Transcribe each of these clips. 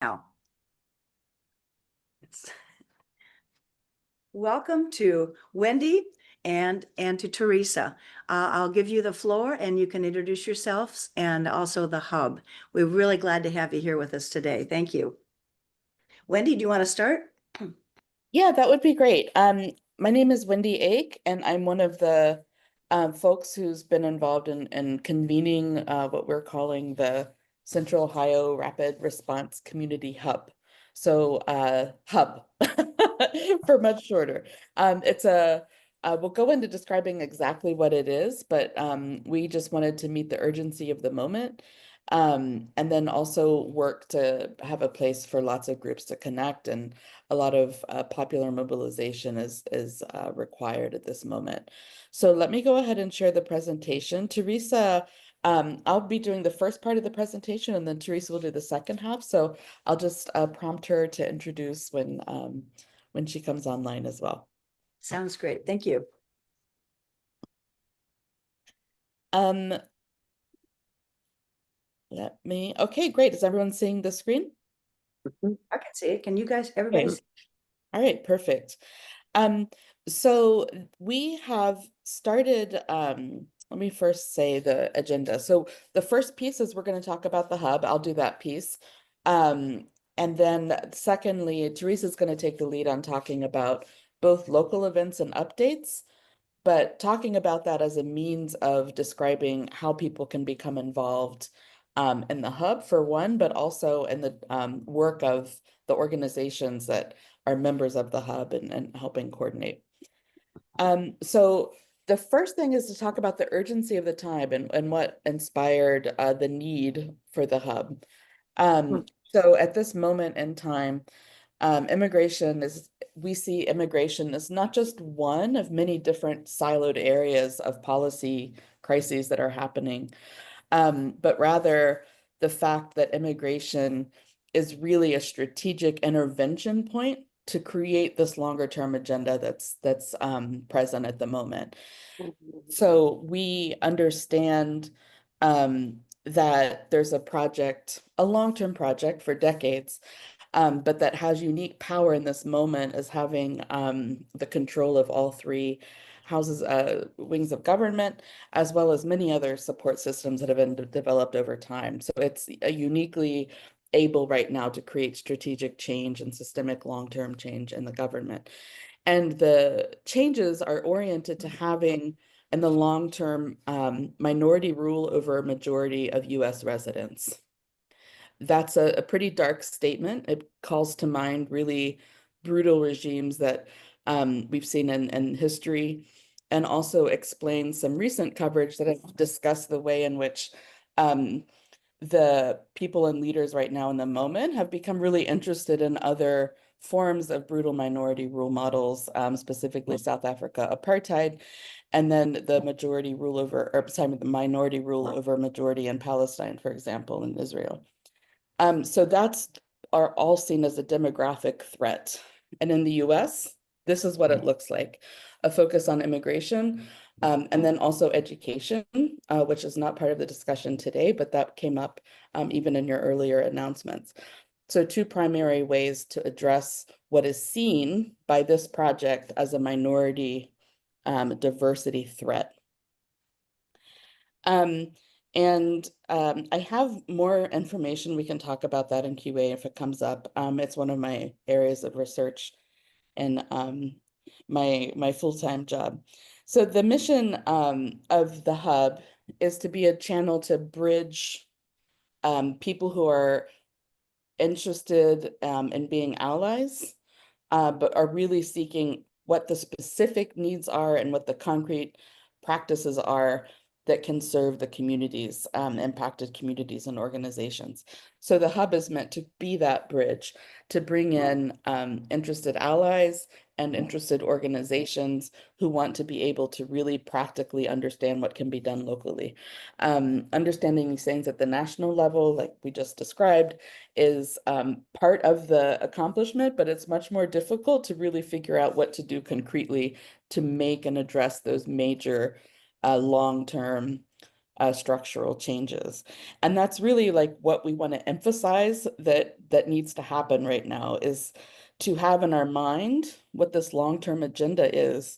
Now, welcome to Wendy and to Teresa. I'll give you the floor and you can introduce yourselves and also the hub. We're really glad to have you here with us today. Thank you. Wendy, do you want to start? Yeah, that would be great. My name is Wendy Ake, and I'm one of the folks who's been involved in convening what we're calling the Central Ohio Rapid Response Community Hub. So hub for much shorter. We'll go into describing exactly what it is, but we just wanted to meet the urgency of the moment. And then also work to have a place for lots of groups to connect, and a lot of popular mobilization is required at this moment. So let me go ahead and share the presentation. Teresa, I'll be doing the first part of the presentation, and then Teresa will do the second half. So I'll just prompt her to introduce when she comes online as well. Sounds great. Thank you. Okay, great. Is everyone seeing the screen? I can see it. Can you guys, everybody Okay. see? All right, perfect. So we have started, let me first say the agenda. So the first piece is we're going to talk about the hub. I'll do that piece. And then secondly, Teresa's going to take the lead on talking about both local events and updates, but talking about that as a means of describing how people can become involved in the hub for one, but also in the work of the organizations that are members of the hub and helping coordinate. So the first thing is to talk about the urgency of the time and what inspired the need for the hub. So at this moment in time, we see immigration as not just one of many different siloed areas of policy crises that are happening, but rather the fact that immigration is really a strategic intervention point to create this longer term agenda that's present at the moment. So we understand that there's a project, a long-term project for decades, but that has unique power in this moment as having the control of all three wings of government, as well as many other support systems that have been developed over time. So it's uniquely able right now to create strategic change and systemic long-term change in the government. And the changes are oriented to having, in the long term, minority rule over a majority of US residents. That's a pretty dark statement. It calls to mind really brutal regimes that we've seen in history, and also explains some recent coverage that have discussed the way in which the people and leaders right now in the moment have become really interested in other forms of brutal minority rule models, specifically South Africa apartheid, and then the minority rule over majority in Palestine, for example, in Israel. So are all seen as a demographic threat. And in the US, this is what it looks like: a focus on immigration, and then also education, which is not part of the discussion today, but that came up even in your earlier announcements. So two primary ways to address what is seen by this project as a minority diversity threat. I have more information. We can talk about that in QA if it comes up. It's one of my areas of research and my full-time job. So the mission of the hub is to be a channel to bridge people who are interested in being allies, but are really seeking what the specific needs are and what the concrete practices are that can serve the communities, impacted communities and organizations. So the hub is meant to be that bridge to bring in interested allies and interested organizations who want to be able to really practically understand what can be done locally. Understanding these things at the national level, like we just described, is part of the accomplishment, but it's much more difficult to really figure out what to do concretely to make and address those major long-term structural changes. And that's really like what we want to emphasize that needs to happen right now, is to have in our mind what this long-term agenda is,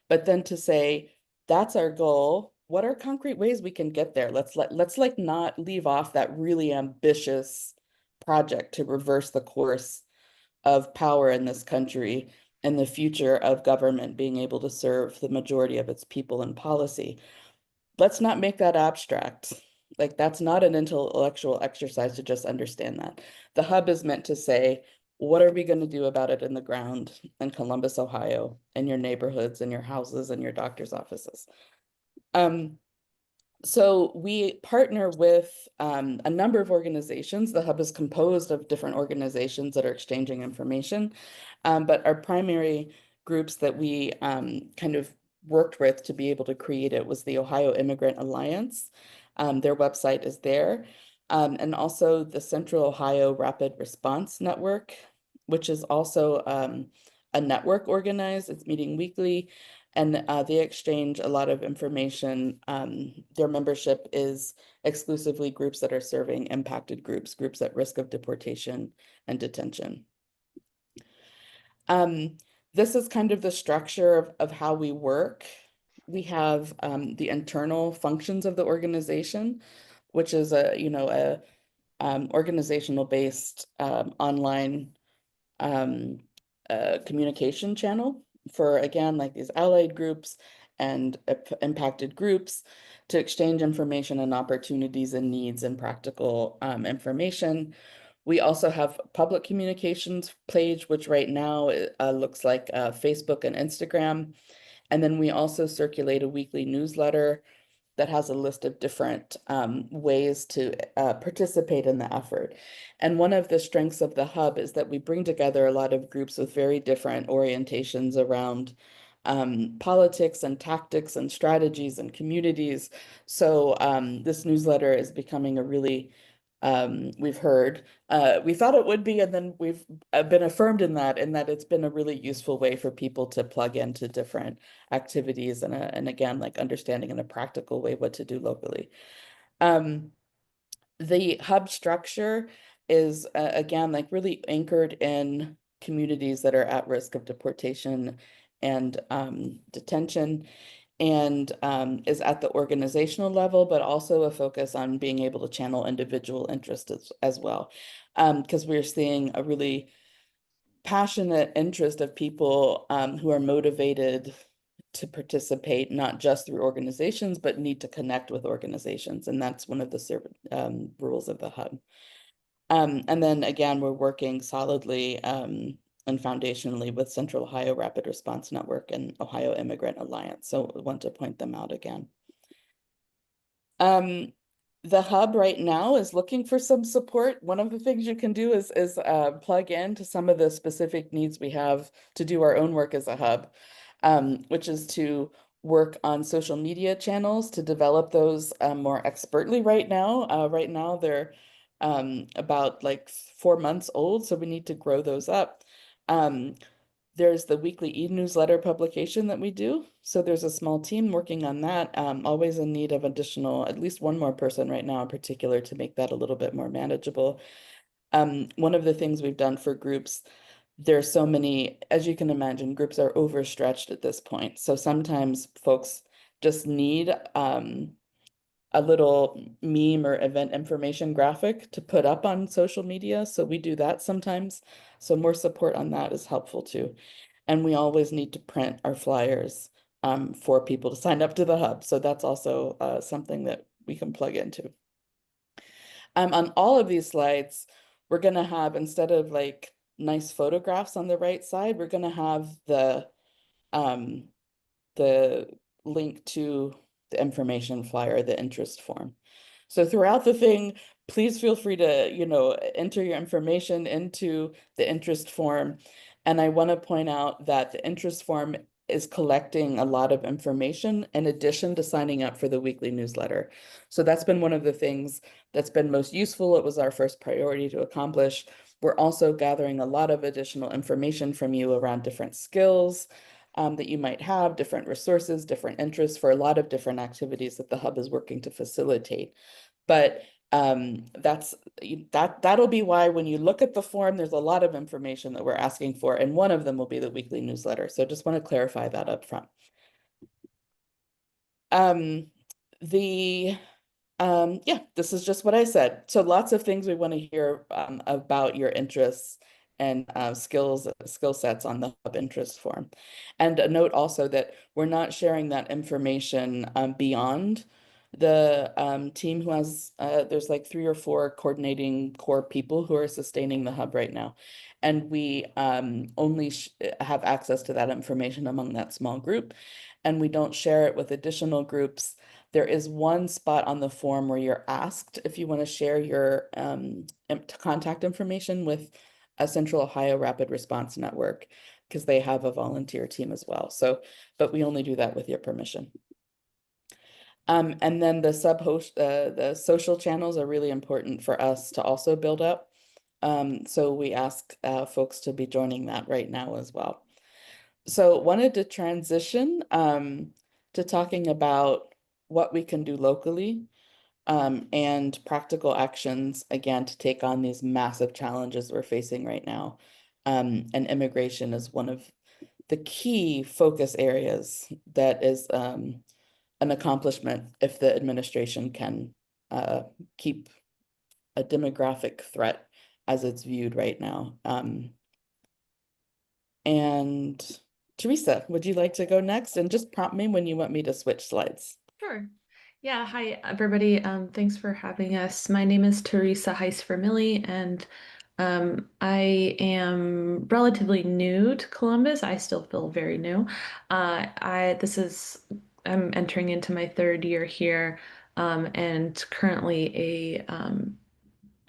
but then to say, that's our goal. What are concrete ways we can get there? Let's like not leave off that really ambitious project to reverse the course of power in this country and the future of government being able to serve the majority of its people in policy. Let's not make that abstract. Like, that's not an intellectual exercise to just understand that. The hub is meant to say, what are we going to do about it in the ground in Columbus, Ohio, in your neighborhoods, in your houses, in your doctor's offices? So we partner with a number of organizations. The hub is composed of different organizations that are exchanging information, but our primary groups that we kind of worked with to be able to create it was the Ohio Immigrant Alliance. Their website is there. And also the Central Ohio Rapid Response Network, which is also a network organized. It's meeting weekly, and they exchange a lot of information. Their membership is exclusively groups that are serving impacted groups, groups at risk of deportation and detention. This is kind of the structure of how we work. We have the internal functions of the organization, which is a organizational based online communication channel for, again, like these allied groups and impacted groups to exchange information and opportunities and needs and practical information. We also have public communications page, which right now looks like Facebook and Instagram. And then we also circulate a weekly newsletter that has a list of different ways to participate in the effort. And one of the strengths of the hub is that we bring together a lot of groups with very different orientations around politics and tactics and strategies and communities. So this newsletter is becoming a really, we've heard, we thought it would be, and then we've been affirmed in that it's been a really useful way for people to plug into different activities and again, like understanding in a practical way what to do locally. The hub structure is, again, like really anchored in communities that are at risk of deportation and detention, and is at the organizational level, but also a focus on being able to channel individual interest as well. Because we're seeing a really passionate interest of people who are motivated to participate, not just through organizations, but need to connect with organizations. And that's one of the rules of the hub. And then again, we're working solidly and foundationally with Central Ohio Rapid Response Network and Ohio Immigrant Alliance. So I want to point them out again. The hub right now is looking for some support. One of the things you can do is plug into some of the specific needs we have to do our own work as a hub, which is to work on social media channels, to develop those more expertly right now. Right now, they're about like 4 months old, so we need to grow those up. There's the weekly e-newsletter publication that we do. So there's a small team working on that, always in need of additional, at least one more person right now in particular to make that a little bit more manageable. One of the things we've done for groups, there's so many, as you can imagine, groups are overstretched at this point. So sometimes folks just need a little meme or event information graphic to put up on social media. So we do that sometimes. So more support on that is helpful too. And we always need to print our flyers for people to sign up to the hub. So that's also something that we can plug into. On all of these slides, we're going to have, instead of like nice photographs on the right side, we're going to have the link to the information flyer, the interest form. So throughout the thing, please feel free to, enter your information into the interest form. And I want to point out that the interest form is collecting a lot of information in addition to signing up for the weekly newsletter. So that's been one of the things that's been most useful. It was our first priority to accomplish. We're also gathering a lot of additional information from you around different skills, that you might have, different resources, different interests for a lot of different activities that the hub is working to facilitate. But that'll be why when you look at the form, there's a lot of information that we're asking for, and one of them will be the weekly newsletter. So just want to clarify that up front. Yeah, this is just what I said. So lots of things we want to hear about your interests and skill sets on the hub interest form. And a note also that we're not sharing that information beyond the team who has, there's like 3 or 4 coordinating core people who are sustaining the hub right now. And we only have access to that information among that small group, and we don't share it with additional groups. There is one spot on the form where you're asked if you want to share your contact information with a Central Ohio Rapid Response Network, because they have a volunteer team as well. So, but we only do that with your permission. And then the the social channels are really important for us to also build up. So we ask folks to be joining that right now as well. So wanted to transition to talking about what we can do locally and practical actions, again, to take on these massive challenges we're facing right now. And immigration is one of the key focus areas that is an accomplishment if the administration can keep a demographic threat as it's viewed right now. And Teresa, would you like to go next and just prompt me when you want me to switch slides? Sure. Yeah, hi everybody. Thanks for having us. My name is Teresa Heiss-Vermilly, and I am relatively new to Columbus. I still feel very new. I'm entering into my 3rd year here, and currently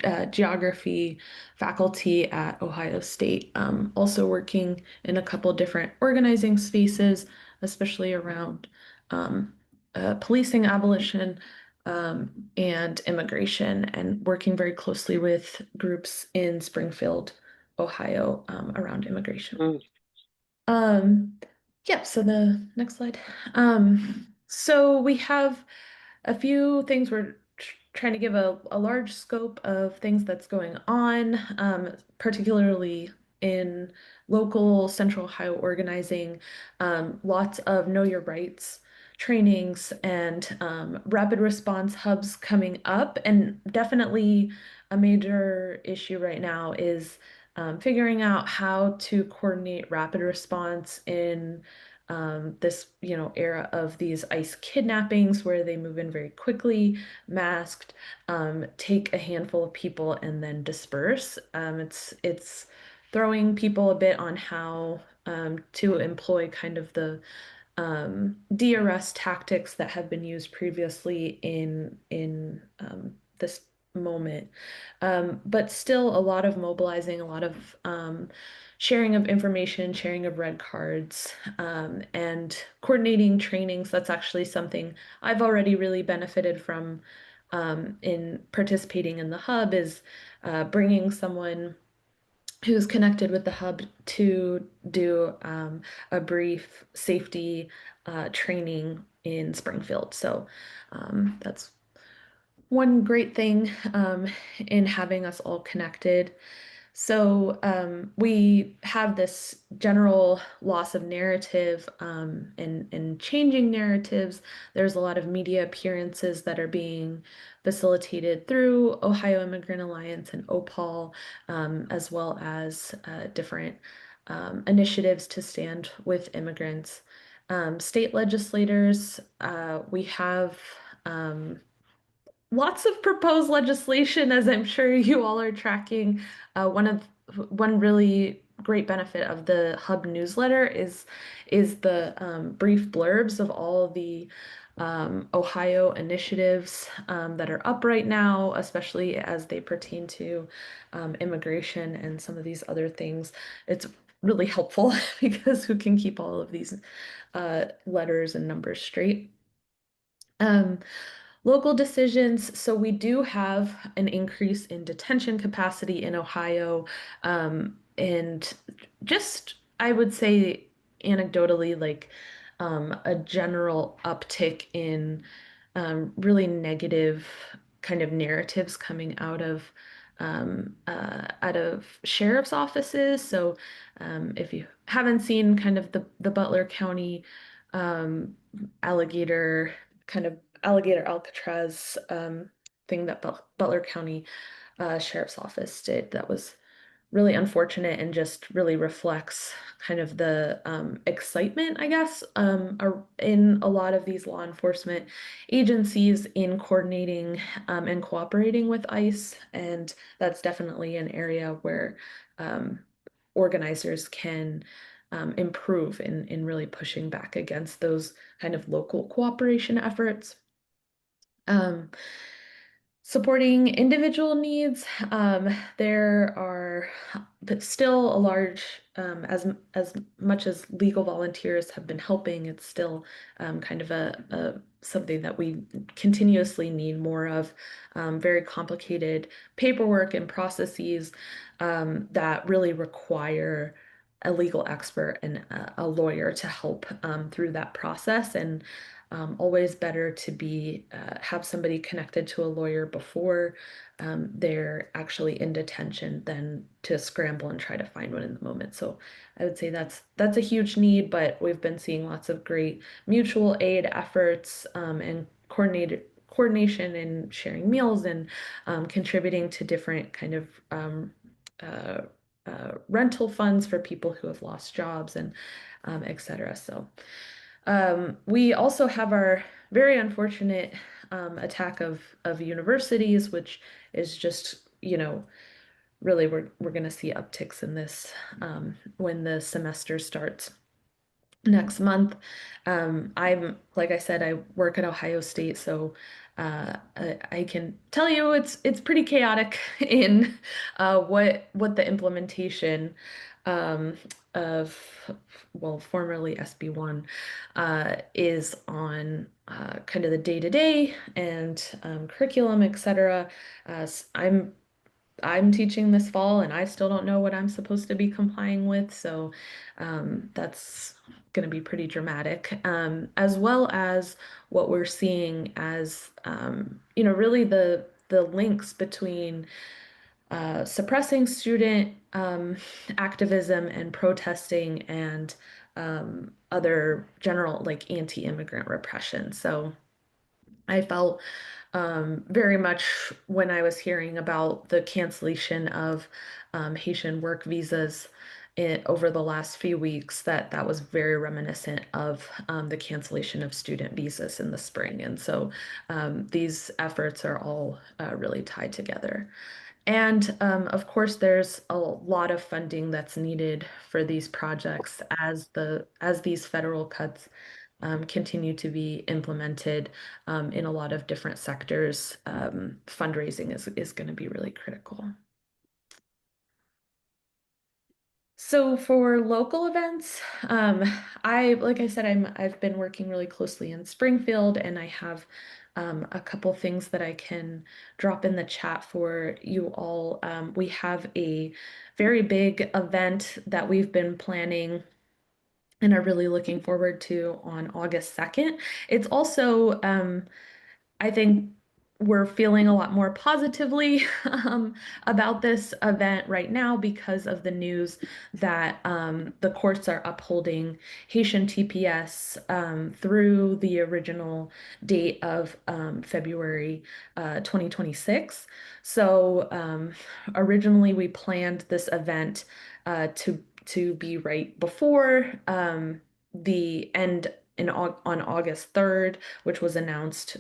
a geography faculty at Ohio State. Also working in a couple different organizing spaces, especially around policing abolition and immigration, and working very closely with groups in Springfield, Ohio, around immigration. Yeah, so the next slide. So we have a few things we're trying to give a large scope of things that's going on, particularly in local Central Ohio organizing, lots of know your rights trainings and rapid response hubs coming up. And definitely a major issue right now is figuring out how to coordinate rapid response in this, era of these ICE kidnappings where they move in very quickly, masked, take a handful of people and then disperse. It's throwing people a bit on how to employ kind of the de-arrest tactics that have been used previously in this moment. But still a lot of mobilizing, a lot of sharing of information, sharing of red cards, and coordinating trainings. That's actually something I've already really benefited from in participating in the hub, is bringing someone who's connected with the hub to do a brief safety training in Springfield. So that's one great thing in having us all connected. So we have this general loss of narrative and changing narratives. There's a lot of media appearances that are being facilitated through Ohio Immigrant Alliance and OPAWL, as well as different initiatives to stand with immigrants. State legislators, we have lots of proposed legislation, as I'm sure you all are tracking. One really great benefit of the Hub newsletter is the brief blurbs of all of the Ohio initiatives that are up right now, especially as they pertain to immigration and some of these other things. It's really helpful because who can keep all of these letters and numbers straight? Local decisions. So we do have an increase in detention capacity in Ohio. And just, I would say, anecdotally like a general uptick in really negative kind of narratives coming out of sheriff's offices. So if you haven't seen kind of the Butler County um, alligator kind of alligator Alcatraz thing that Butler County Sheriff's Office did, that was really unfortunate and just really reflects kind of the excitement, I guess, in a lot of these law enforcement agencies in coordinating and cooperating with ICE. And that's definitely an area where um, organizers can improve in really pushing back against those kind of local cooperation efforts. Um, Supporting individual needs, there are but still a large, as much as legal volunteers have been helping, it's still kind of a something that we continuously need more of. Very complicated paperwork and processes that really require a legal expert and a lawyer to help through that process. And always better to be have somebody connected to a lawyer before they're actually in detention than to scramble and try to find one in the moment. So I would say that's a huge need, but we've been seeing lots of great mutual aid efforts and coordination and sharing meals and contributing to different kind of uh, rental funds for people who have lost jobs and et cetera. So we also have our very unfortunate attack of universities, which is just, really we're going to see upticks in this when the semester starts next month. I'm, like I said, I work at Ohio State, so I can tell you it's pretty chaotic in what the implementation um, of, well, formerly SB1 is on kind of the day-to-day and curriculum, etc. I'm teaching this fall and I still don't know what I'm supposed to be complying with. So that's going to be pretty dramatic, as well as what we're seeing as, really the links between suppressing student activism and protesting and other general like anti-immigrant repression. So I felt very much when I was hearing about the cancellation of Haitian work visas over the last few weeks, that was very reminiscent of the cancellation of student visas in the spring. And so these efforts are all really tied together. And of course, there's a lot of funding that's needed for these projects as these federal cuts continue to be implemented in a lot of different sectors. Fundraising is going to be really critical. So for local events, like I said, I've been working really closely in Springfield, and I have a couple things that I can drop in the chat for you all. We have a very big event that we've been planning and are really looking forward to on August 2nd. It's also I think we're feeling a lot more positively about this event right now because of the news that the courts are upholding Haitian TPS through the original date of February 2026. So originally we planned this event to be right before the end on August 3rd, which was announced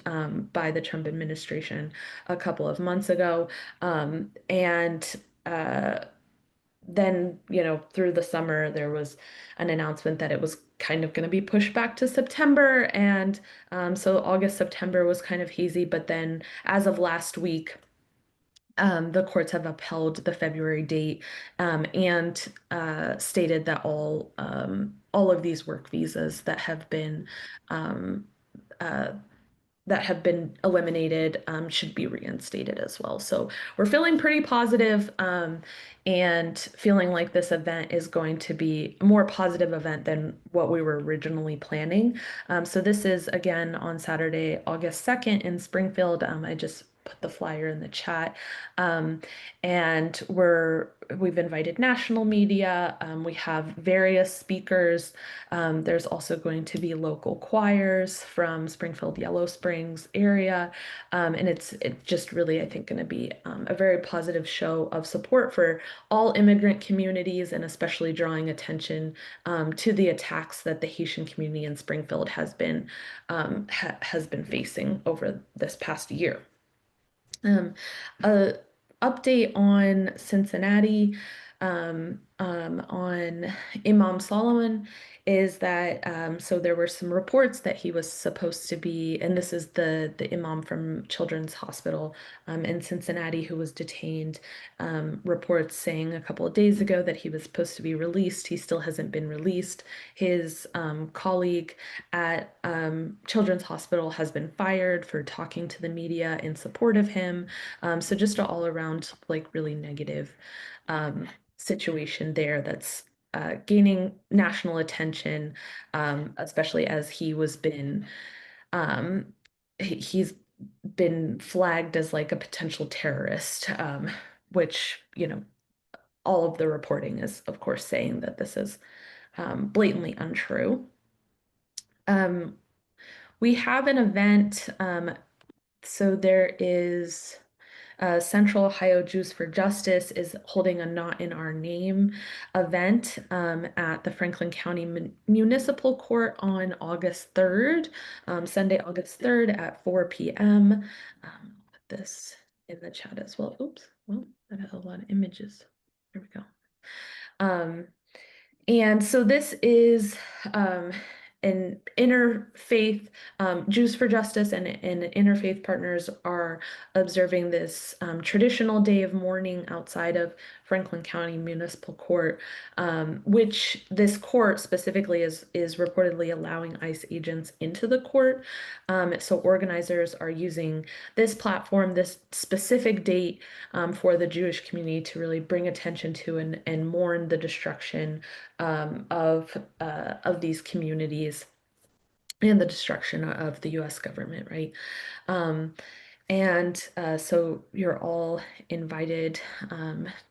by the Trump administration a couple of months ago. And then, through the summer, there was an announcement that it was kind of going to be pushed back to September. And so August, September was kind of hazy. But then as of last week, the courts have upheld the February date and stated that all of these work visas that have been um, uh, that have been eliminated should be reinstated as well. So we're feeling pretty positive, and feeling like this event is going to be a more positive event than what we were originally planning. So this is again on Saturday, August 2nd in Springfield. I just put the flyer in the chat. And we've invited national media. We have various speakers. There's also going to be local choirs from Springfield, Yellow Springs area. And it's just really, I think, going to be a very positive show of support for all immigrant communities, and especially drawing attention to the attacks that the Haitian community in Springfield has been facing over this past year. A update on Cincinnati, on Imam Solomon, is that so there were some reports that he was supposed to be, and this is the imam from Children's Hospital in Cincinnati who was detained. Reports saying a couple of days ago that he was supposed to be released. He still hasn't been released. His colleague at Children's Hospital has been fired for talking to the media in support of him. So just an all around like really negative situation there that's gaining national attention, especially as he's been flagged as like a potential terrorist, which, all of the reporting is, of course, saying that this is blatantly untrue. We have an event. So there is Central Ohio Jews for Justice is holding a Not in Our Name event at the Franklin County Municipal Court on August 3rd, Sunday, August 3rd at 4 p.m. I'll put this in the chat as well. Oops, well, that has a lot of images. There we go. And so this is an interfaith, Jews for Justice and interfaith partners are observing this traditional day of mourning outside of Franklin County Municipal Court, which this court specifically is reportedly allowing ICE agents into the court. So organizers are using this platform, this specific date for the Jewish community to really bring attention to and mourn the destruction of these communities and the destruction of the U.S. government, right? So you're all invited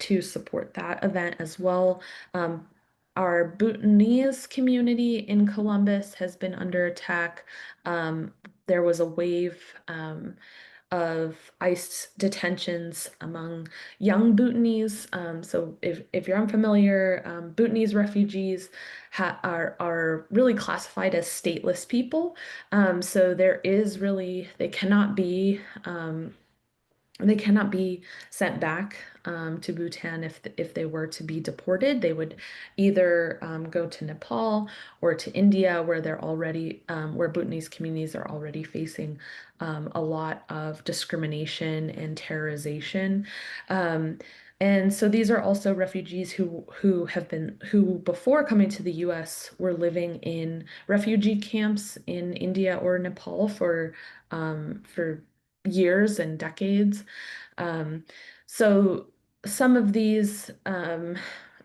to support that event as well. Our Bhutanese community in Columbus has been under attack. There was a wave of ICE detentions among young Bhutanese. So if you're unfamiliar, Bhutanese refugees are really classified as stateless people. So there is really, they cannot be sent back to Bhutan if they were to be deported. They would either go to Nepal or to India, where they're already where Bhutanese communities are already facing a lot of discrimination and terrorization. And so these are also refugees who before coming to the U.S. were living in refugee camps in India or Nepal for years and decades. So some of these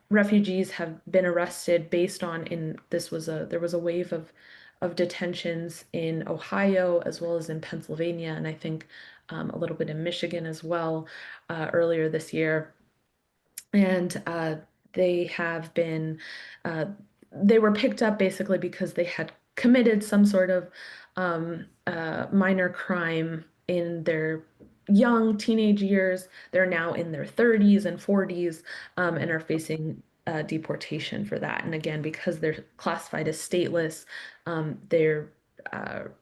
refugees have been arrested based on there was a wave of detentions in Ohio as well as in Pennsylvania, and I think a little bit in Michigan as well earlier this year. And they were picked up basically because they had committed some sort of minor crime in their young teenage years. They're now in their 30s and 40s and are facing deportation for that. And again, because they're classified as stateless, they're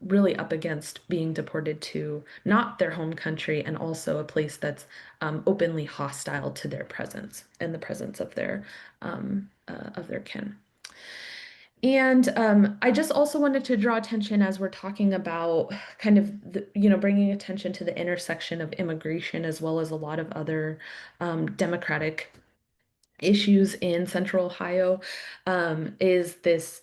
really up against being deported to not their home country, and also a place that's openly hostile to their presence and the presence of their kin. And I just also wanted to draw attention as we're talking about kind of bringing attention to the intersection of immigration as well as a lot of other democratic issues in Central Ohio, is this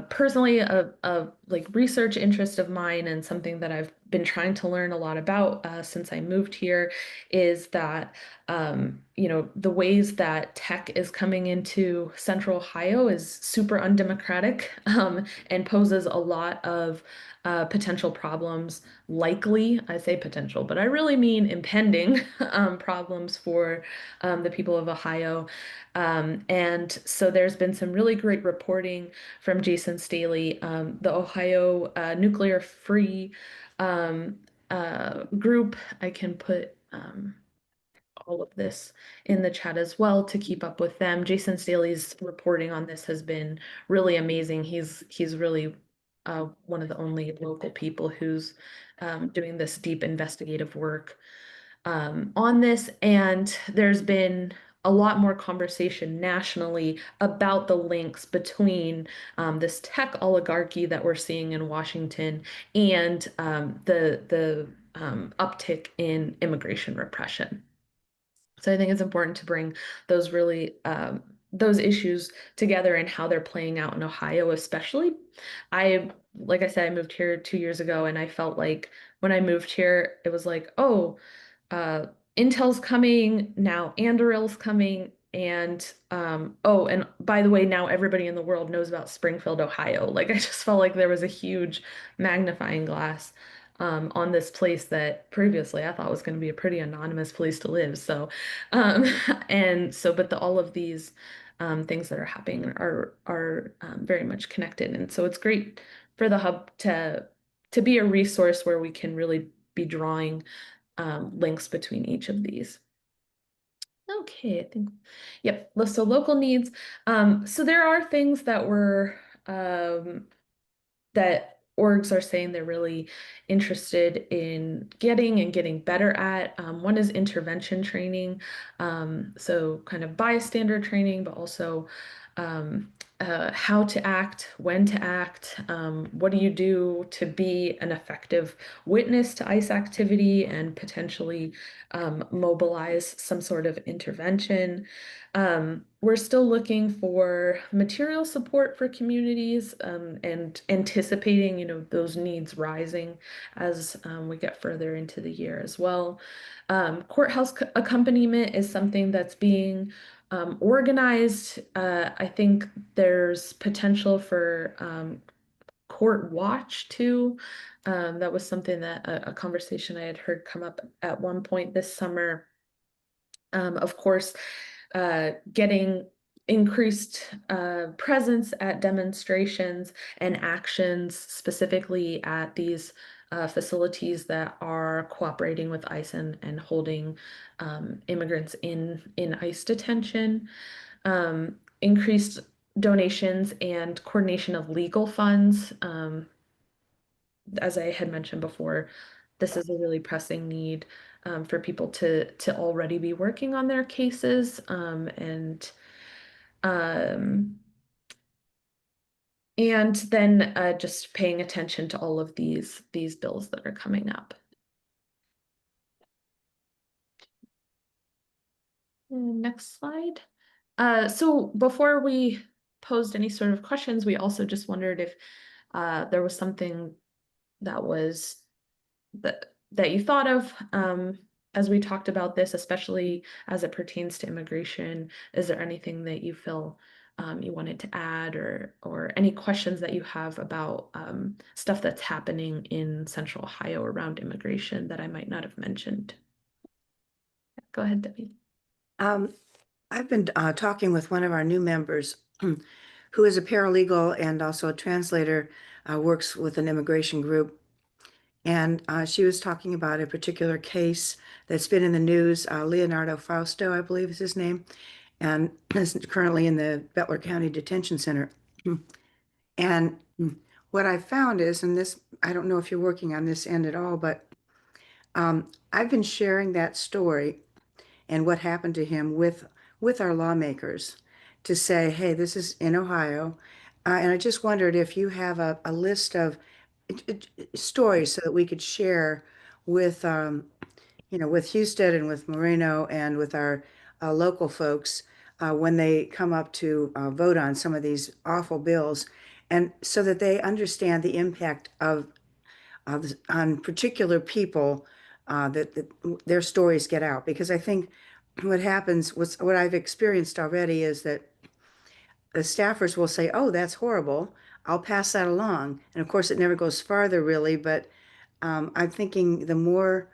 personally a like research interest of mine and something that I've been trying to learn a lot about since I moved here is that the ways that tech is coming into Central Ohio is super undemocratic and poses a lot of potential problems. Likely, I say potential, but I really mean impending problems for the people of Ohio. And so there's been some really great reporting from Jason Staley, the Ohio Nuclear Free group. I can put all of this in the chat as well to keep up with them. Jason Staley's reporting on this has been really amazing. He's really one of the only local people who's doing this deep investigative work on this, and there's been a lot more conversation nationally about the links between this tech oligarchy that we're seeing in Washington and the uptick in immigration repression. So I think it's important to bring those really those issues together and how they're playing out in Ohio, especially. Like I said, I moved here 2 years ago, and I felt like when I moved here, it was like, oh, uh, Intel's coming, now Anduril's coming, and oh, and by the way, now everybody in the world knows about Springfield, Ohio. Like I just felt like there was a huge magnifying glass on this place that previously I thought was going to be a pretty anonymous place to live. So, um, but all of these things that are happening are very much connected, and so it's great for the hub to be a resource where we can really be drawing links between each of these. Okay, I think, yep. So local needs. So there are things that that orgs are saying they're really interested in getting better at. One is intervention training, so kind of bystander training, but also how to act, when to act, what do you do to be an effective witness to ICE activity and potentially mobilize some sort of intervention. We're still looking for material support for communities and anticipating, those needs rising as we get further into the year as well. Courthouse accompaniment is something that's being organized. I think there's potential for court watch too. That was something that a conversation I had heard come up at one point this summer. Of course, getting increased presence at demonstrations and actions, specifically at these facilities that are cooperating with ICE and holding immigrants in ICE detention. Increased donations and coordination of legal funds. As I had mentioned before, this is a really pressing need for people to already be working on their cases um, and then just paying attention to all of these bills that are coming up. Next slide. So before we posed any sort of questions, we also just wondered if there was something that was that you thought of as we talked about this, especially as it pertains to immigration. Is there anything that you feel you wanted to add or any questions that you have about stuff that's happening in Central Ohio around immigration that I might not have mentioned? Go ahead, Debbie. I've been talking with one of our new members who is a paralegal and also a translator, works with an immigration group. And she was talking about a particular case that's been in the news. Leonardo Fausto, I believe is his name, and is currently in the Butler County Detention Center. And what I found is, and this, I don't know if you're working on this end at all, but I've been sharing that story and what happened to him with our lawmakers to say, hey, this is in Ohio. And I just wondered if you have a list of stories so that we could share with, with Houston and with Moreno and with our local folks when they come up to vote on some of these awful bills, and so that they understand the impact of on particular people that their stories get out. Because I think what happens, what I've experienced already is that the staffers will say, "Oh, that's horrible. I'll pass that along." And of course, it never goes farther really, but I'm thinking the more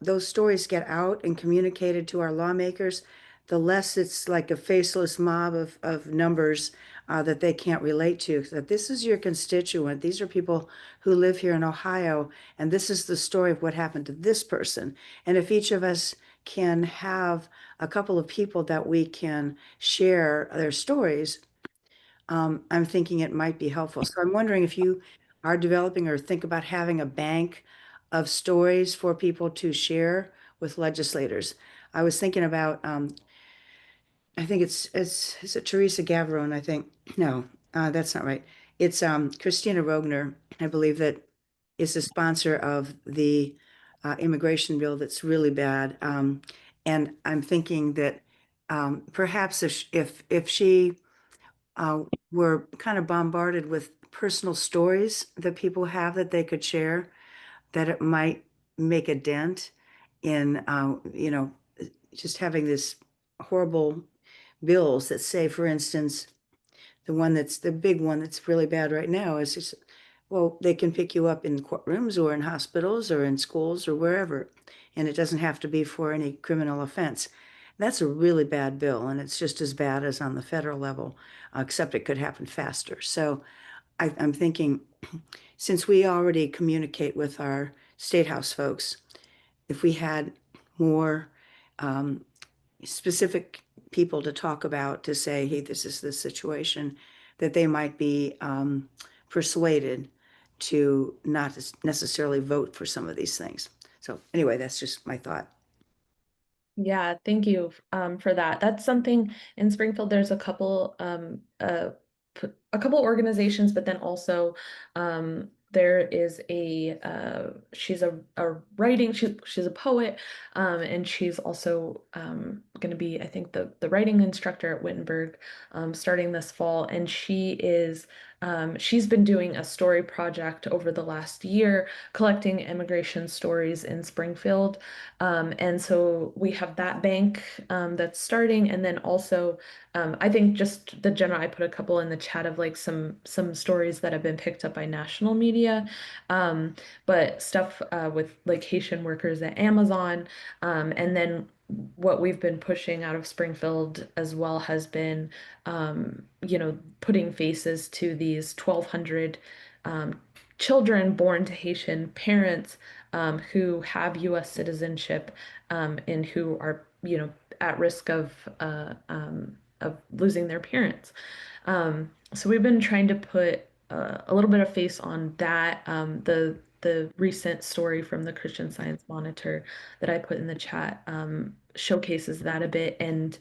those stories get out and communicated to our lawmakers, the less it's like a faceless mob of numbers that they can't relate to. That this is your constituent. These are people who live here in Ohio, and this is the story of what happened to this person. And if each of us can have a couple of people that we can share their stories, I'm thinking it might be helpful. So I'm wondering if you are developing or think about having a bank of stories for people to share with legislators. I was thinking about, I think it's is it Teresa Gavarone, I think. No, that's not right. It's Christina Rogner, I believe, that is the sponsor of the immigration bill that's really bad. And I'm thinking that perhaps if she were kind of bombarded with personal stories that people have that they could share, that it might make a dent in, just having this horrible bills that say, for instance, the big one that's really bad right now is just, well, they can pick you up in courtrooms or in hospitals or in schools or wherever, and it doesn't have to be for any criminal offense. That's a really bad bill, and it's just as bad as on the federal level, except it could happen faster. So I'm thinking, since we already communicate with our state house folks, if we had more um, specific people to talk about to say, hey, this is the situation, that they might be persuaded to not necessarily vote for some of these things. So anyway, that's just my thought. Yeah, thank you for that. That's something in Springfield. There's a couple organizations, but then also there is she's a writing she's a poet, and she's also going to be, I think, the writing instructor at Wittenberg starting this fall, and she's been doing a story project over the last year collecting immigration stories in Springfield. And so we have that bank that's starting, and then also I think just the general, I put a couple in the chat of like some stories that have been picked up by national media, but stuff with like Haitian workers at Amazon, and then what we've been pushing out of Springfield as well has been, putting faces to these 1,200 children born to Haitian parents who have U.S. citizenship, and who are, at risk of losing their parents. So we've been trying to put a little bit of face on that. The recent story from the Christian Science Monitor that I put in the chat showcases that a bit. And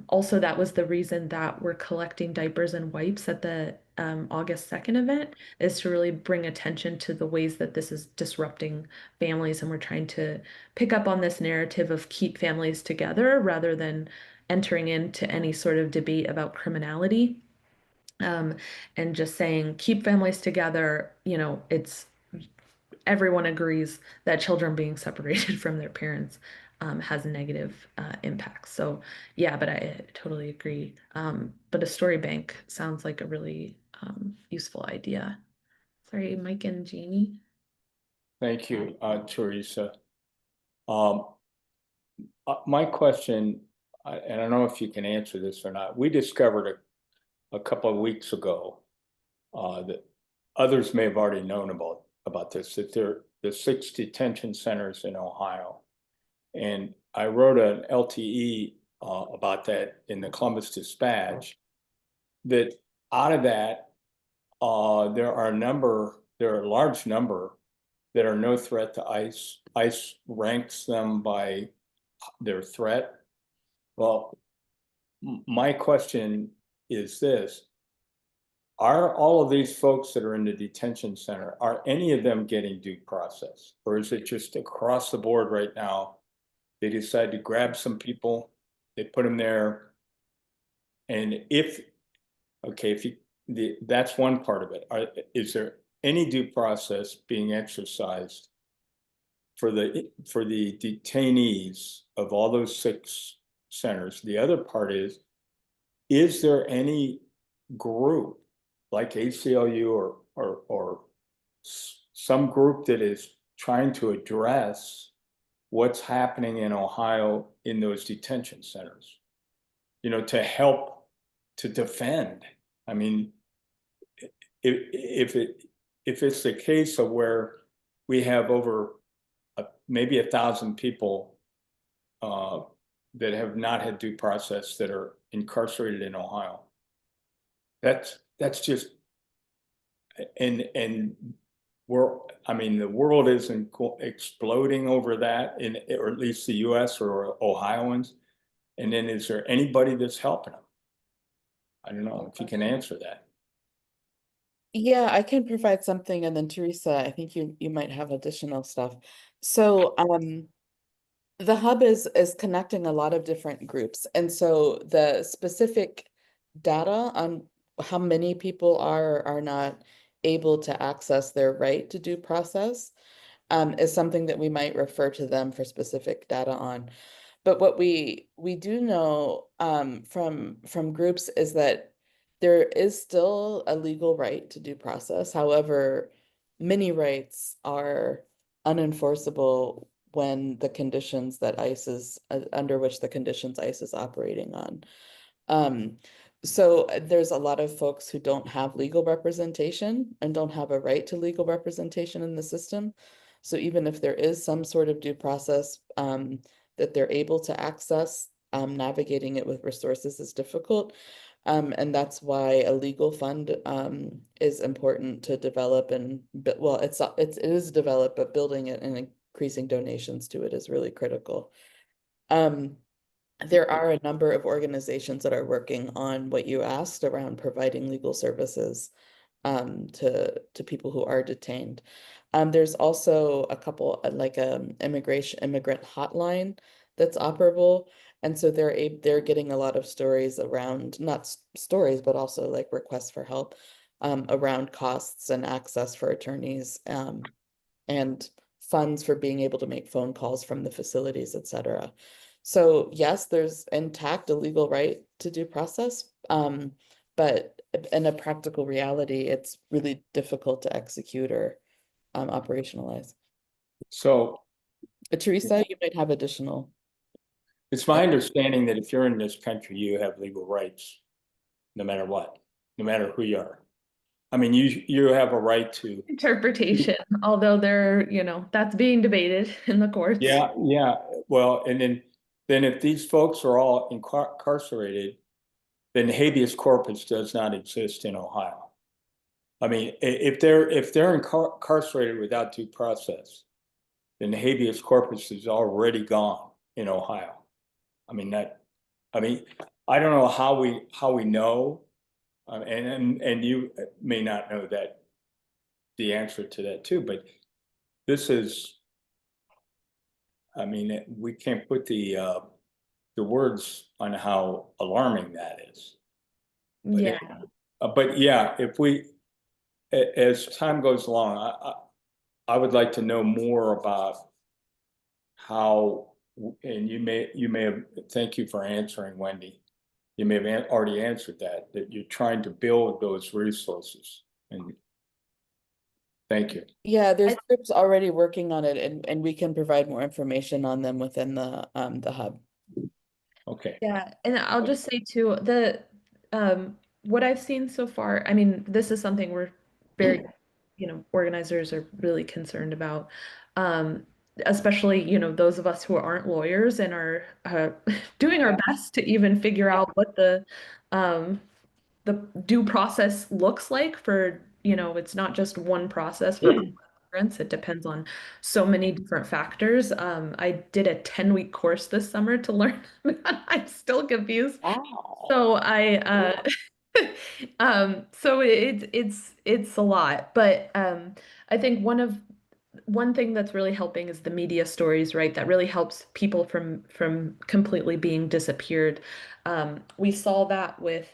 also, that was the reason that we're collecting diapers and wipes at the August 2nd event, is to really bring attention to the ways that this is disrupting families. And we're trying to pick up on this narrative of keep families together rather than entering into any sort of debate about criminality. Um, and just saying keep families together, it's everyone agrees that children being separated from their parents has negative impacts. So yeah, but I totally agree. But a story bank sounds like a really useful idea. Sorry, Mike and Jeannie. Thank you, Teresa. My question, and I don't know if you can answer this or not, we discovered a couple of weeks ago that others may have already known about this, that there are the 6 detention centers in Ohio. And I wrote an LTE about that in the Columbus Dispatch, that out of that, there are a large number that are no threat to ICE. ICE ranks them by their threat. Well, my question is this: are all of these folks that are in the detention center, are any of them getting due process? Or is it just across the board right now? They decide to grab some people, they put them there. And that's one part of it. Is there any due process being exercised for the detainees of all those 6 centers. The other part is there any group like ACLU or some group that is trying to address what's happening in Ohio in those detention centers, to help to defend? I mean, if it's the case of where we have over maybe 1,000 people that have not had due process that are incarcerated in Ohio, that's just, and the world isn't exploding over that, or at least the US or Ohioans. And then is there anybody that's helping them? I don't know if you can answer that. Yeah, I can provide something, and then Teresa, I think you might have additional stuff. So the hub is connecting a lot of different groups, and so the specific data on how many people are not able to access their right to due process is something that we might refer to them for specific data on. But what we do know from groups is that there is still a legal right to due process. However, many rights are unenforceable when the conditions that ICE is under which the conditions ICE is operating on. So there's a lot of folks who don't have legal representation and don't have a right to legal representation in the system. So even if there is some sort of due process that they're able to access, navigating it with resources is difficult. And that's why a legal fund is important to develop, and well, it is developed, but building it and increasing donations to it is really critical. There are a number of organizations that are working on what you asked around providing legal services to people who are detained. There's also a couple like immigrant hotline that's operable. And so they're getting a lot of stories around, not stories, but also like requests for help around costs and access for attorneys and funds for being able to make phone calls from the facilities, et cetera. So yes, there's intact a legal right to due process, but in a practical reality, it's really difficult to execute or operationalize. So Teresa, you might have additional. it's my understanding that if you're in this country, you have legal rights, no matter what, no matter who you are. I mean, you have a right to Interpretation, although that's being debated in the courts. Yeah. Well, and then if these folks are all incarcerated, then habeas corpus does not exist in Ohio. I mean, if they're incarcerated without due process, then habeas corpus is already gone in Ohio. I mean, I don't know how we know, and you may not know that the answer to that too, but this is, I mean, we can't put the words on how alarming that is. But Yeah. but yeah, as time goes along, I would like to know more about how, and you may have, thank you for answering, Wendy. You may have already answered that you're trying to build those resources, and thank you. Yeah, there's groups already working on it, and we can provide more information on them within the hub. Okay. Yeah, and I'll just say too, what I've seen so far, I mean, this is something we're very, organizers are really concerned about. Especially, those of us who aren't lawyers and are doing our best to even figure out what the due process looks like for, it's not just one process for immigrants. It depends on so many different factors. I did a 10-week course this summer to learn. I'm still confused. Wow. So so it's a lot, but I think one thing that's really helping is the media stories, right? That really helps people from completely being disappeared. We saw that with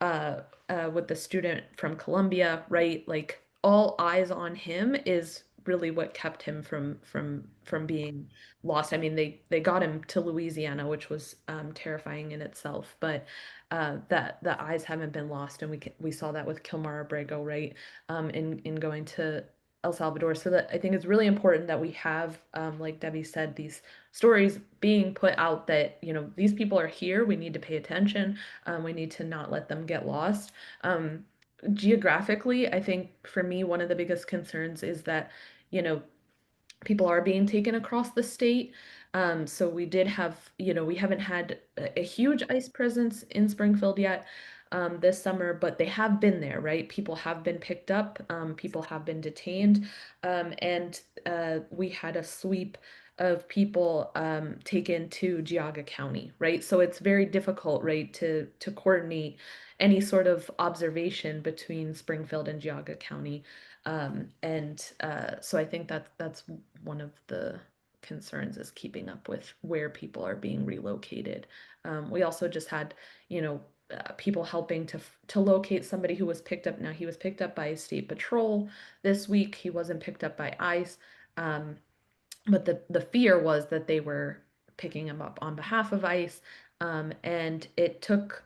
the student from Colombia, right? Like all eyes on him is really what kept him from being lost. I mean, they got him to Louisiana, which was terrifying in itself, but that the eyes haven't been lost, and we saw that with Kilmar Abrego, right? In going to El Salvador. So that I think it's really important that we have, like Debbie said, these stories being put out that, you know, these people are here. We need to pay attention. We need to not let them get lost. Geographically, I think for me, one of the biggest concerns is that, you know, people are being taken across the state. So we did have, you know, we haven't had a huge ICE presence in Springfield yet this summer, but they have been there, right? People have been picked up, people have been detained, and we had a sweep of people taken to Geauga County, right? So it's very difficult, right, to coordinate any sort of observation between Springfield and Geauga County. So I think that's one of the concerns, is keeping up with where people are being relocated. We also just had, you know, people helping to locate somebody who was picked up. Now, he was picked up by State Patrol this week. He wasn't picked up by ICE. But the fear was that they were picking him up on behalf of ICE, and it took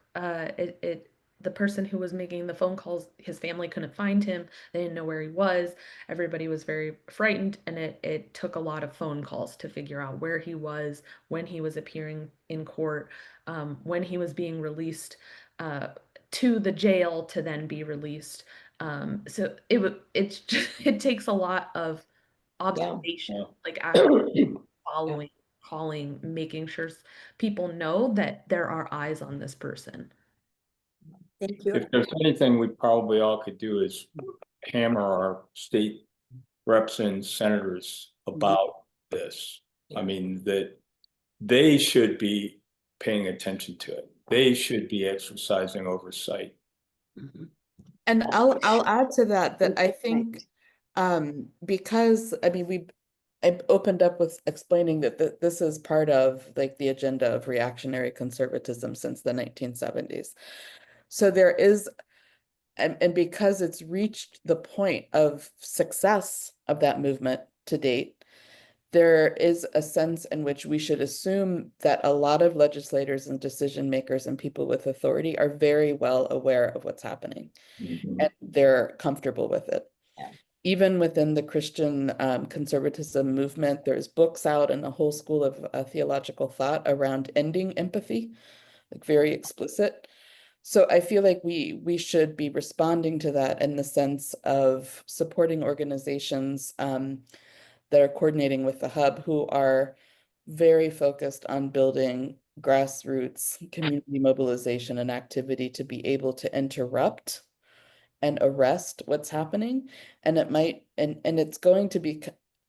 the person who was making the phone calls, his family couldn't find him. They didn't know where he was. Everybody was very frightened, and it took a lot of phone calls to figure out where he was, when he was appearing in court, when he was being released to the jail to then be released. So it's just, it takes a lot of observation, Yeah. like actually following, calling, making sure people know that there are eyes on this person. Thank you. If there's anything we probably all could do is hammer our state reps and senators about this. I mean, that they should be paying attention to it. They should be exercising oversight. Mhm. And I'll add to that I think because I mean I opened up with explaining that this is part of like the agenda of reactionary conservatism since the 1970s. So there is, and because it's reached the point of success of that movement to date, there is a sense in which we should assume that a lot of legislators and decision makers and people with authority are very well aware of what's happening, and they're comfortable with it. Yeah. Even within the Christian conservatism movement, there's books out and a whole school of theological thought around ending empathy, like very explicit. So I feel like we should be responding to that in the sense of supporting organizations that are coordinating with the hub, who are very focused on building grassroots community mobilization and activity to be able to interrupt and arrest what's happening. And it might, and it's going to be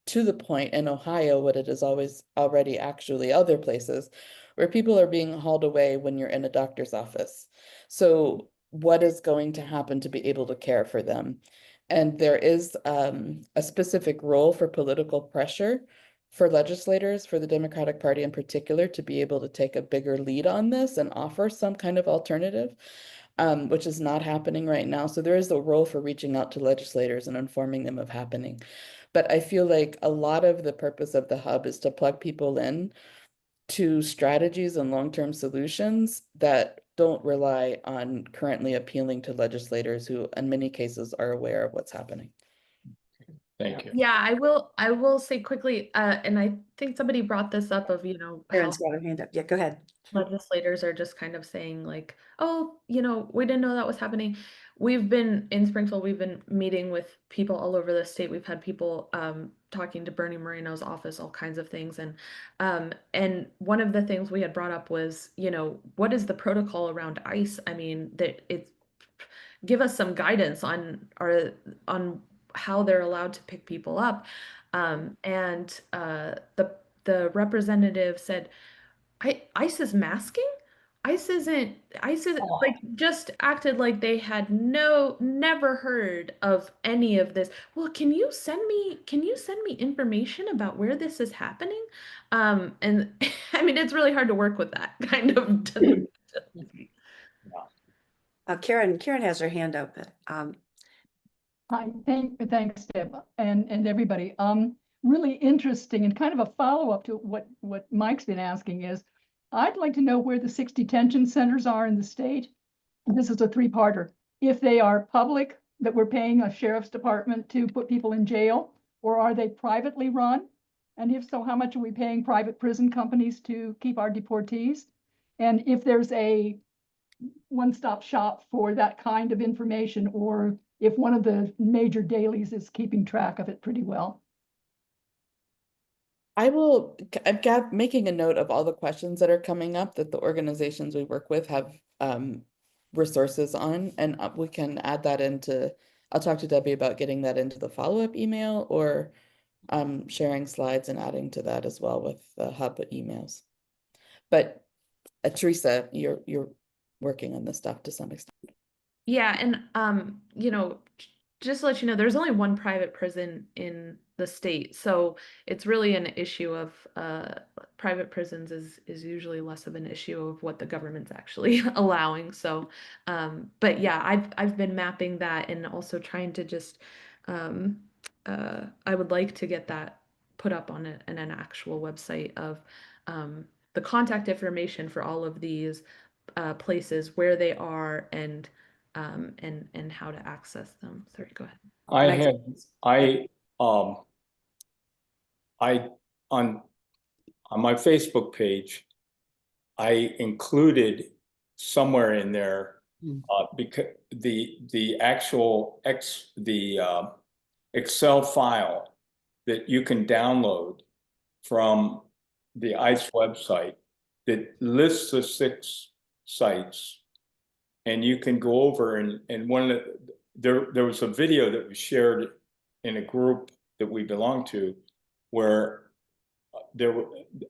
to the point in Ohio, what it is always already actually other places, where people are being hauled away when you're in a doctor's office. So what is going to happen to be able to care for them? And there is a specific role for political pressure for legislators, for the Democratic Party in particular, to be able to take a bigger lead on this and offer some kind of alternative, which is not happening right now. So there is a role for reaching out to legislators and informing them of happening. But I feel like a lot of the purpose of the hub is to plug people in to strategies and long-term solutions that don't rely on currently appealing to legislators who in many cases are aware of what's happening. Thank you. Yeah, I will say quickly, and I think somebody brought this up of, you know, how Karen's got her hand up. Yeah, go ahead. legislators are just kind of saying like, oh, you know, we didn't know that was happening. We've been in Springfield, we've been meeting with people all over the state. We've had people talking to Bernie Moreno's office, all kinds of things. And one of the things we had brought up was, you know, what is the protocol around ICE? I mean, that it's, give us some guidance on how they're allowed to pick people up. The representative said, ICE is masking? ICE isn't like, just acted like they had never heard of any of this. Well, can you send me information about where this is happening? And I mean, it's really hard to work with that kind of. Karen has her hand up. Hi, thanks, Deb, and everybody. Really interesting and kind of a follow-up to what Mike's been asking is, I'd like to know where the 6 detention centers are in the state. This is a three-parter. If they are public, that we're paying a sheriff's department to put people in jail, or are they privately run? And if so, how much are we paying private prison companies to keep our deportees? And if there's a one-stop shop for that kind of information, or if one of the major dailies is keeping track of it pretty well. I'm making a note of all the questions that are coming up that the organizations we work with have resources on, and we can add that into, I'll talk to Debbie about getting that into the follow-up email, or sharing slides and adding to that as well with the hub emails. But Teresa, you're working on this stuff to some extent. Yeah, and you know, just to let you know, there's only one private prison in the state, so it's really an issue of private prisons is usually less of an issue of what the government's actually allowing. So, but yeah, I've been mapping that and also trying to just I would like to get that put up on an actual website of the contact information for all of these places, where they are, and how to access them. Sorry, go ahead. I on my Facebook page, I included somewhere in there because the actual Excel file that you can download from the ICE website that lists the 6 sites, and you can go over and one of there was a video that was shared in a group that we belong to, where there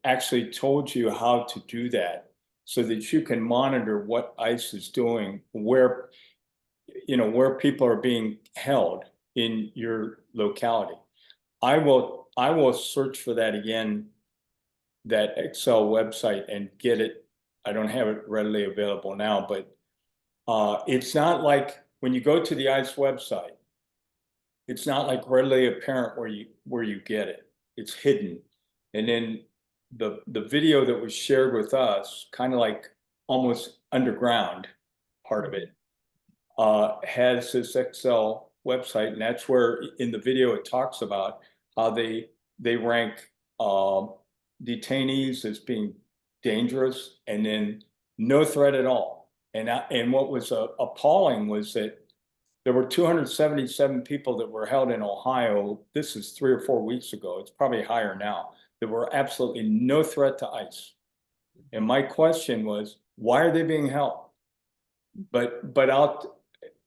actually told you how to do that, so that you can monitor what ICE is doing, where people are being held in your locality. I will search for that again, that Excel website, and get it. I don't have it readily available now, but it's not like when you go to the ICE website, it's not like readily apparent where you get it. It's hidden. And then the video that was shared with us, kind of like almost underground part of it, has this Excel website, and that's where in the video it talks about how they rank detainees as being dangerous, and then no threat at all. And what was appalling was that there were 277 people that were held in Ohio. This is 3 or 4 weeks ago. It's probably higher now. There were absolutely no threat to ICE. And my question was, why are they being held? But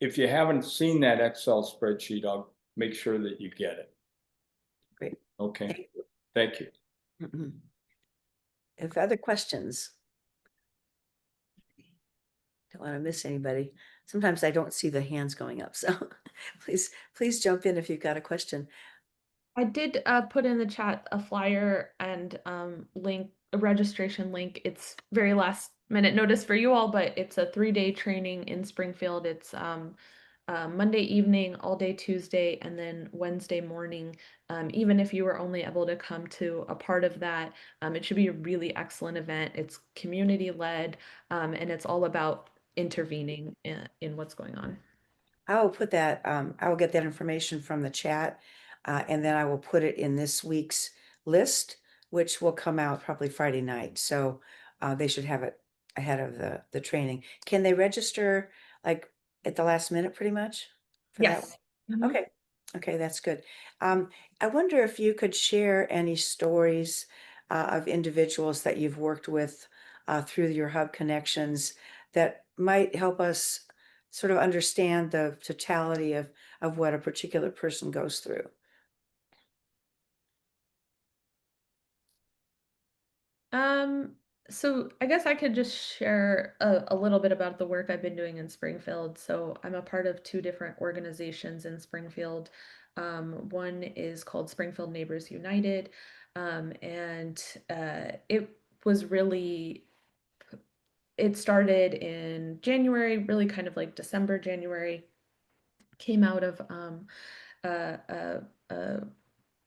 if you haven't seen that Excel spreadsheet, I'll make sure that you get it. Great. Okay. Thank you. Mm-hmm. If other questions? Don't want to miss anybody. Sometimes I don't see the hands going up, so please jump in if you've got a question. I did put in the chat a flyer and a registration link. It's very last minute notice for you all, but it's a 3-day training in Springfield. It's Monday evening, all day Tuesday, and then Wednesday morning. Even if you were only able to come to a part of that, it should be a really excellent event. It's community led, and it's all about intervening in what's going on. I will put that, I will get that information from the chat, and then I will put it in this week's list, which will come out probably Friday night. So they should have it ahead of the training. Can they register like at the last minute pretty much for that? Yes. Okay. Okay, that's good. I wonder if you could share any stories of individuals that you've worked with through your hub connections that might help us sort of understand the totality of what a particular person goes through. So I guess I could just share a little bit about the work I've been doing in Springfield. So I'm a part of 2 different organizations in Springfield. One is called Springfield Neighbors United, and it was really, it started in January, really kind of like December, January. came out of a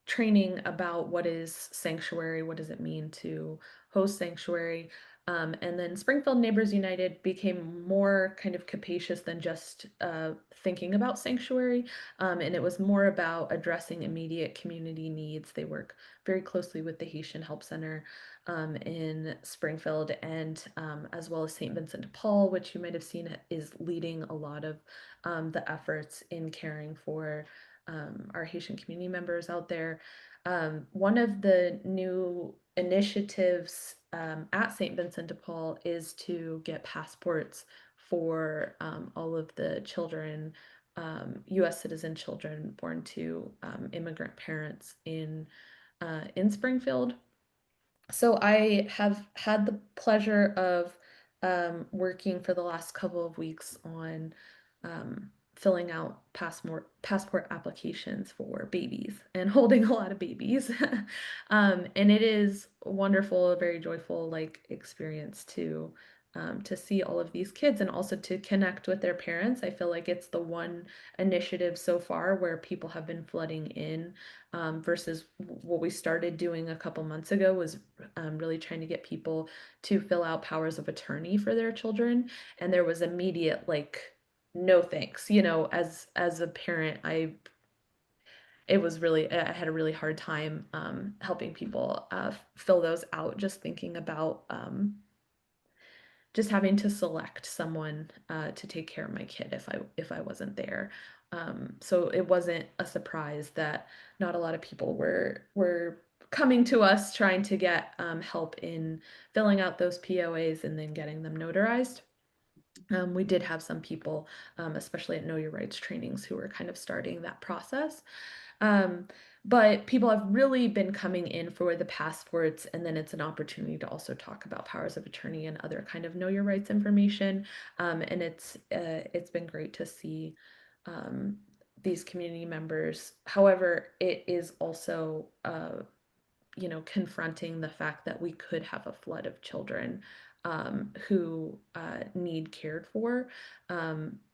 training about what is sanctuary, what does it mean to host sanctuary. And then Springfield Neighbors United became more kind of capacious than just thinking about sanctuary. And it was more about addressing immediate community needs. They work very closely with the Haitian Help Center in Springfield, and as well as St. Vincent de Paul, which you might have seen is leading a lot of the efforts in caring for our Haitian community members out there. One of the new initiatives at St. Vincent de Paul is to get passports for all of the children, U.S. citizen children born to immigrant parents in Springfield. So I have had the pleasure of working for the last couple of weeks on filling out passport applications for babies and holding a lot of babies. And it is wonderful, a very joyful like experience to see all of these kids and also to connect with their parents. I feel like it's the one initiative so far where people have been flooding in versus what we started doing a couple months ago was really trying to get people to fill out powers of attorney for their children. And there was immediate like, no thanks. You know, as a parent, I had a really hard time helping people fill those out, just thinking about just having to select someone to take care of my kid if I wasn't there. So it wasn't a surprise that not a lot of people were coming to us trying to get help in filling out those POAs and then getting them notarized. We did have some people, especially at Know Your Rights trainings, who were kind of starting that process. Um, but people have really been coming in for the passports, and then it's an opportunity to also talk about powers of attorney and other kind of know your rights information. And it's been great to see these community members. However, it is also confronting the fact that we could have a flood of children who need cared for.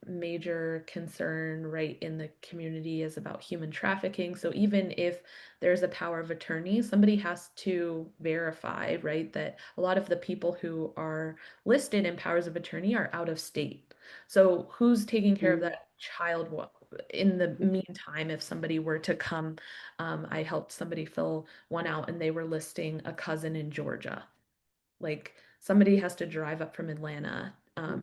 Major concern right in the community is about human trafficking. So even if there's a power of attorney, somebody has to verify, right, that a lot of the people who are listed in powers of attorney are out of state. So who's taking care of that child? In the meantime, if somebody were to come, I helped somebody fill one out and they were listing a cousin in Georgia. Like somebody has to drive up from Atlanta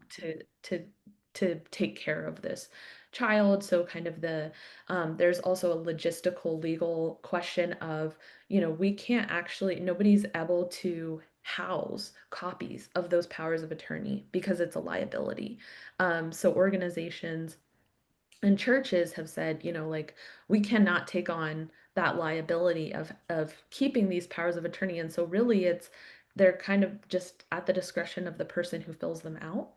to take care of this child. So kind of there's also a logistical legal question of, we can't actually, nobody's able to house copies of those powers of attorney because it's a liability. So organizations and churches have said, like we cannot take on that liability of keeping these powers of attorney. And so really they're kind of just at the discretion of the person who fills them out.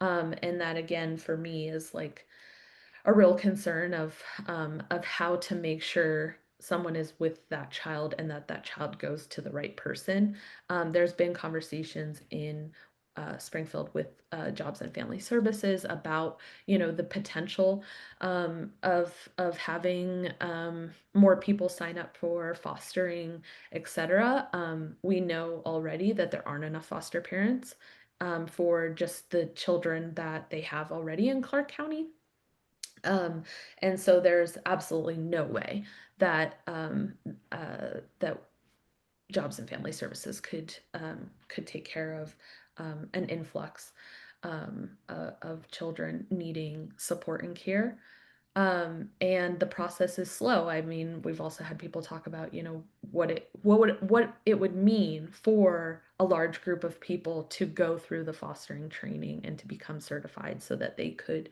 And that again for me is like a real concern of how to make sure someone is with that child and that child goes to the right person. There's been conversations in Springfield with Jobs and Family Services about the potential of having more people sign up for fostering, etc. We know already that there aren't enough foster parents for just the children that they have already in Clark County. And so there's absolutely no way that that Jobs and Family Services could take care of an influx of children needing support and care. And the process is slow. I mean, we've also had people talk about, what it would mean for a large group of people to go through the fostering training and to become certified so that they could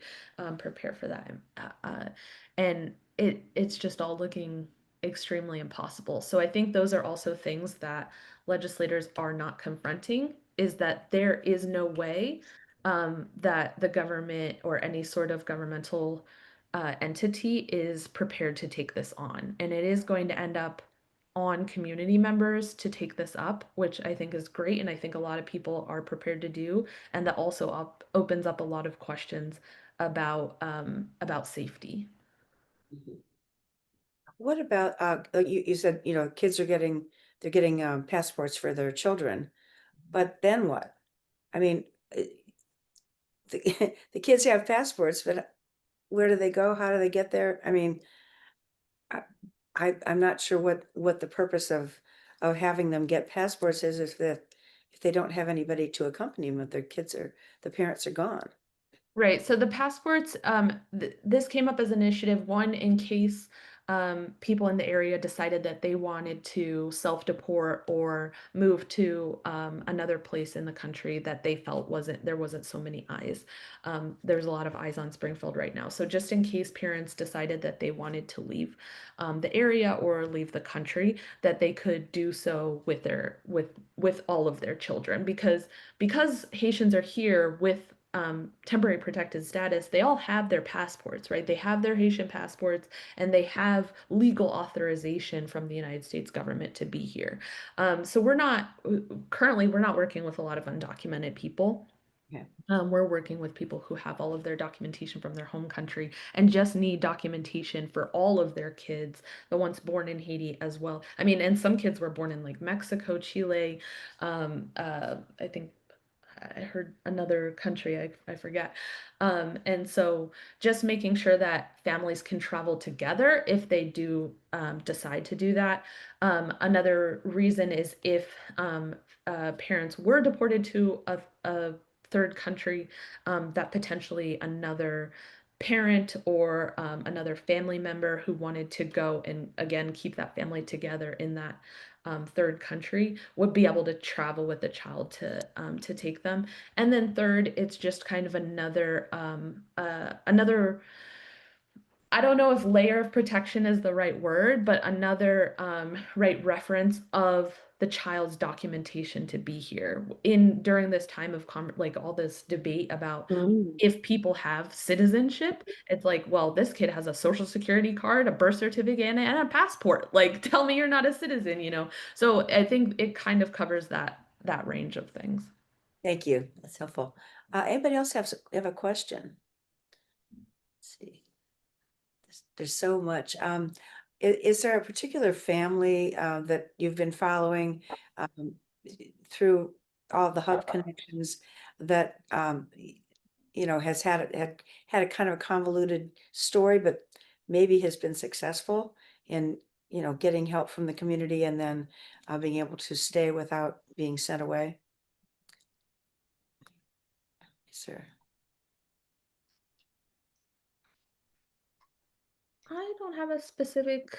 prepare for that. And it's just all looking extremely impossible. So I think those are also things that legislators are not confronting, is that there is no way that the government or any sort of governmental entity is prepared to take this on. And it is going to end up on community members to take this up, which I think is great. And I think a lot of people are prepared to do. And that also opens up a lot of questions about safety. What about, you said, kids are they're getting passports for their children, but then what? I mean, the, the kids have passports, but where do they go? How do they get there? I mean, I'm not sure what the purpose of having them get passports is if they don't have anybody to accompany them, if the parents are gone. Right. So the passports, this came up as an initiative, one, in case people in the area decided that they wanted to self-deport or move to another place in the country that they felt there wasn't so many eyes. There's a lot of eyes on Springfield right now. So just in case parents decided that they wanted to leave the area or leave the country, that they could do so with with all of their children, because Haitians are here with temporary protected status, they all have their passports, right? They have their Haitian passports and they have legal authorization from the United States government to be here. So currently, we're not working with a lot of undocumented people. Yeah. We're working with people who have all of their documentation from their home country and just need documentation for all of their kids, the ones born in Haiti as well. I mean, and some kids were born in like Mexico, Chile, I think I heard another country, I forget. And so just making sure that families can travel together if they do decide to do that. Another reason is if parents were deported to a third country, that potentially another parent or another family member who wanted to go and again keep that family together in that third country would be able to travel with the child to take them. And then third, it's just kind of another, I don't know if layer of protection is the right word, but another right reference of the child's documentation to be here in during this time of like all this debate about if people have citizenship. It's like, well, this kid has a social security card, a birth certificate, and a passport. Like, tell me you're not a citizen, you know? So I think it kind of covers that range of things. Thank you. That's helpful. Anybody else have a question? Let's see. There's so much. Is there a particular family that you've been following through all the hub connections that has had a kind of a convoluted story, but maybe has been successful in getting help from the community and then being able to stay without being sent away? Sir. I don't have a specific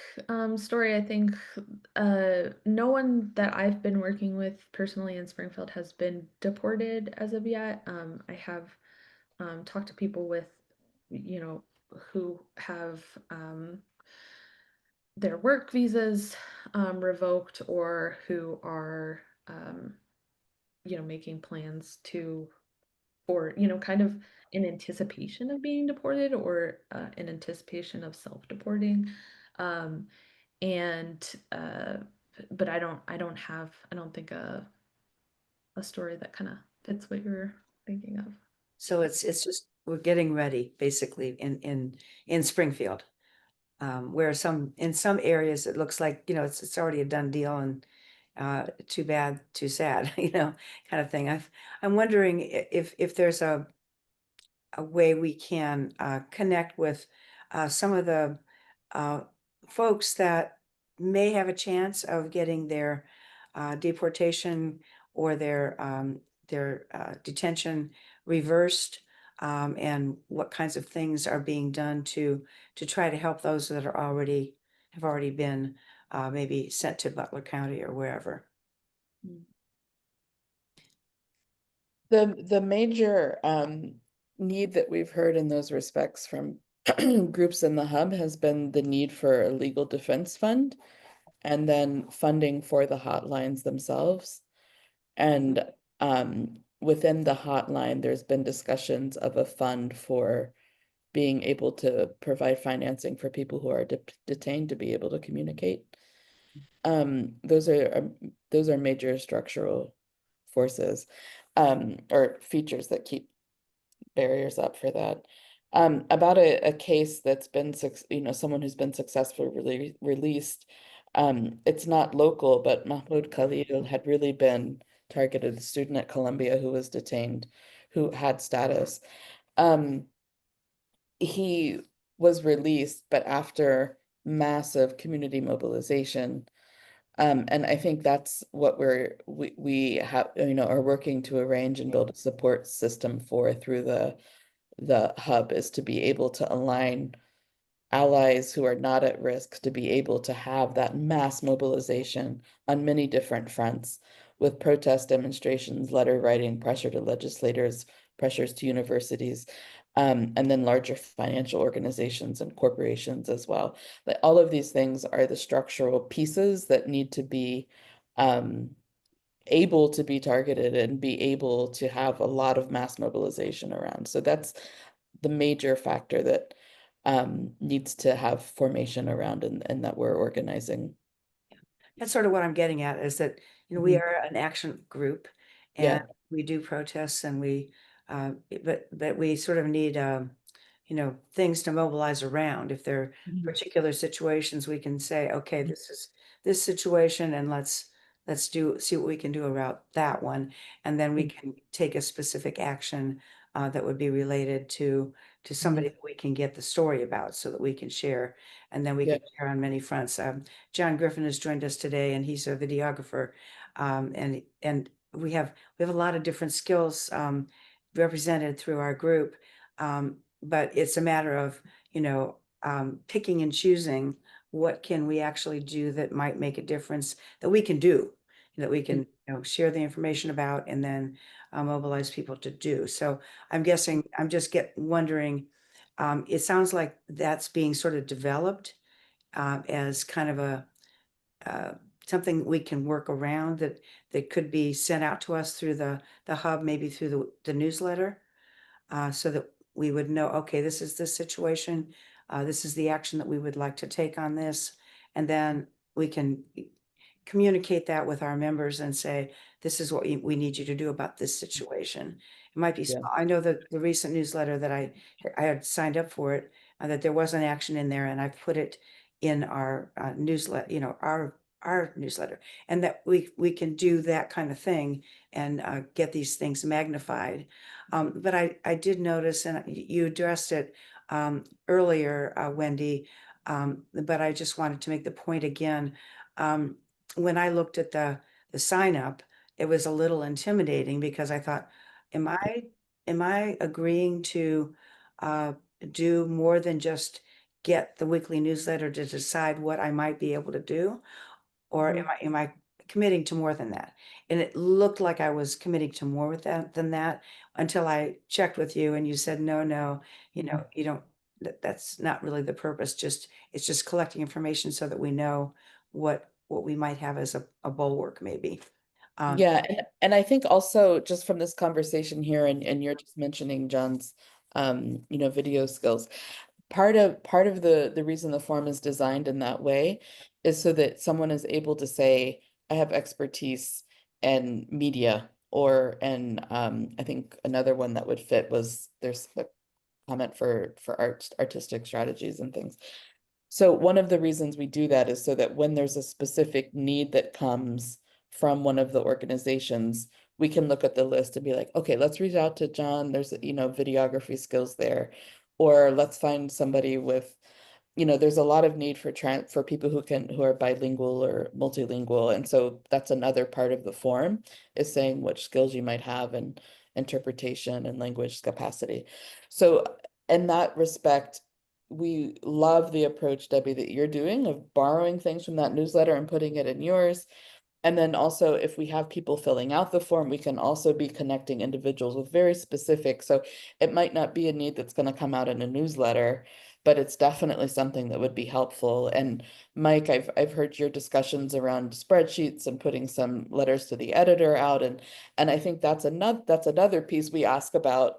story. I think no one that I've been working with personally in Springfield has been deported as of yet. I have talked to people with, who have their work visas revoked or who are, making plans or kind of in anticipation of being deported or in anticipation of self-deporting. Um, and but I don't think a story that kind of fits what you're thinking of. So it's just we're getting ready basically in Springfield. Where in some areas it looks like it's already a done deal and too bad, too sad, kind of thing. I'm wondering if there's a way we can connect with some of the folks that may have a chance of getting their deportation or their detention reversed, and what kinds of things are being done to try to help those that have already been maybe sent to Butler County or wherever. The major need that we've heard in those respects from groups in the hub has been the need for a legal defense fund and then funding for the hotlines themselves. And within the hotline, there's been discussions of a fund for being able to provide financing for people who are detained to be able to communicate. Those are major structural forces or features that keep barriers up for that. About a case that's been, someone who's been successfully released. It's not local, but Mahmoud Khalil had really been targeted, a student at Columbia who was detained, who had status. He was released, but after massive community mobilization. And I think that's what we have, are working to arrange and build a support system for through the hub, is to be able to align allies who are not at risk to be able to have that mass mobilization on many different fronts, with protest demonstrations, letter writing, pressure to legislators, pressures to universities, and then larger financial organizations and corporations as well. But all of these things are the structural pieces that need to be able to be targeted and be able to have a lot of mass mobilization around. So that's the major factor that needs to have formation around, and that we're organizing. That's sort of what I'm getting at, is that, we Mhm. are an action group Yeah. and we do protests, and but we sort of need, things to mobilize around. If there are Mhm. particular situations, we can say, okay, Mhm. this is this situation, and let's see what we can do about that one. And then we Mhm. can take a specific action that would be related to somebody that we can get the story about, so that we can share, and then we Yeah. can share on many fronts. John Griffin has joined us today, and he's a videographer. And we have a lot of different skills represented through our group. But it's a matter of, picking and choosing what can we actually do that might make a difference, that we can do, that we can, share the information about, and then mobilize people to do. So I'm guessing, I'm just wondering, it sounds like that's being sort of developed as kind of a uh, something we can work around, that could be sent out to us through the hub, maybe through the newsletter, so that we would know, okay, this is the situation, this is the action that we would like to take on this, and then we can communicate that with our members and say, this is what we need you to do about this situation. It might be, Yeah. I know that the recent newsletter that I had signed up for it, that there was an action in there, and I put it in our newsletter, our newsletter, and that we can do that kind of thing, and get these things magnified. But I did notice, and you addressed it earlier, Wendy, but I just wanted to make the point again. When I looked at the sign up, it was a little intimidating, because I thought, am I agreeing to uh, do more than just get the weekly newsletter to decide what I might be able to do? Or Mhm. am I committing to more than that? And it looked like I was committing to more with that than that, until I checked with you, and you said, no, you don't, that's not really the purpose. It's just collecting information so that we know what we might have as a bulwark, maybe. Yeah, and I think also, just from this conversation here, and you're just mentioning John's video skills. Part of the reason the form is designed in that way is so that someone is able to say, I have expertise in media, and I think another one that would fit was, there's a comment for artistic strategies and things. So one of the reasons we do that is so that when there's a specific need that comes from one of the organizations, we can look at the list and be like, okay, let's reach out to John. There's, videography skills there. Or let's find somebody with, there's a lot of need for people who are bilingual or multilingual. And so that's another part of the form, is saying what skills you might have in interpretation and language capacity. So in that respect, we love the approach, Debbie, that you're doing, of borrowing things from that newsletter and putting it in yours. And then also, if we have people filling out the form, we can also be connecting individuals with very specific. So it might not be a need that's going to come out in a newsletter, but it's definitely something that would be helpful. And Mike, I've heard your discussions around spreadsheets and putting some letters to the editor out, and I think that's another piece we ask about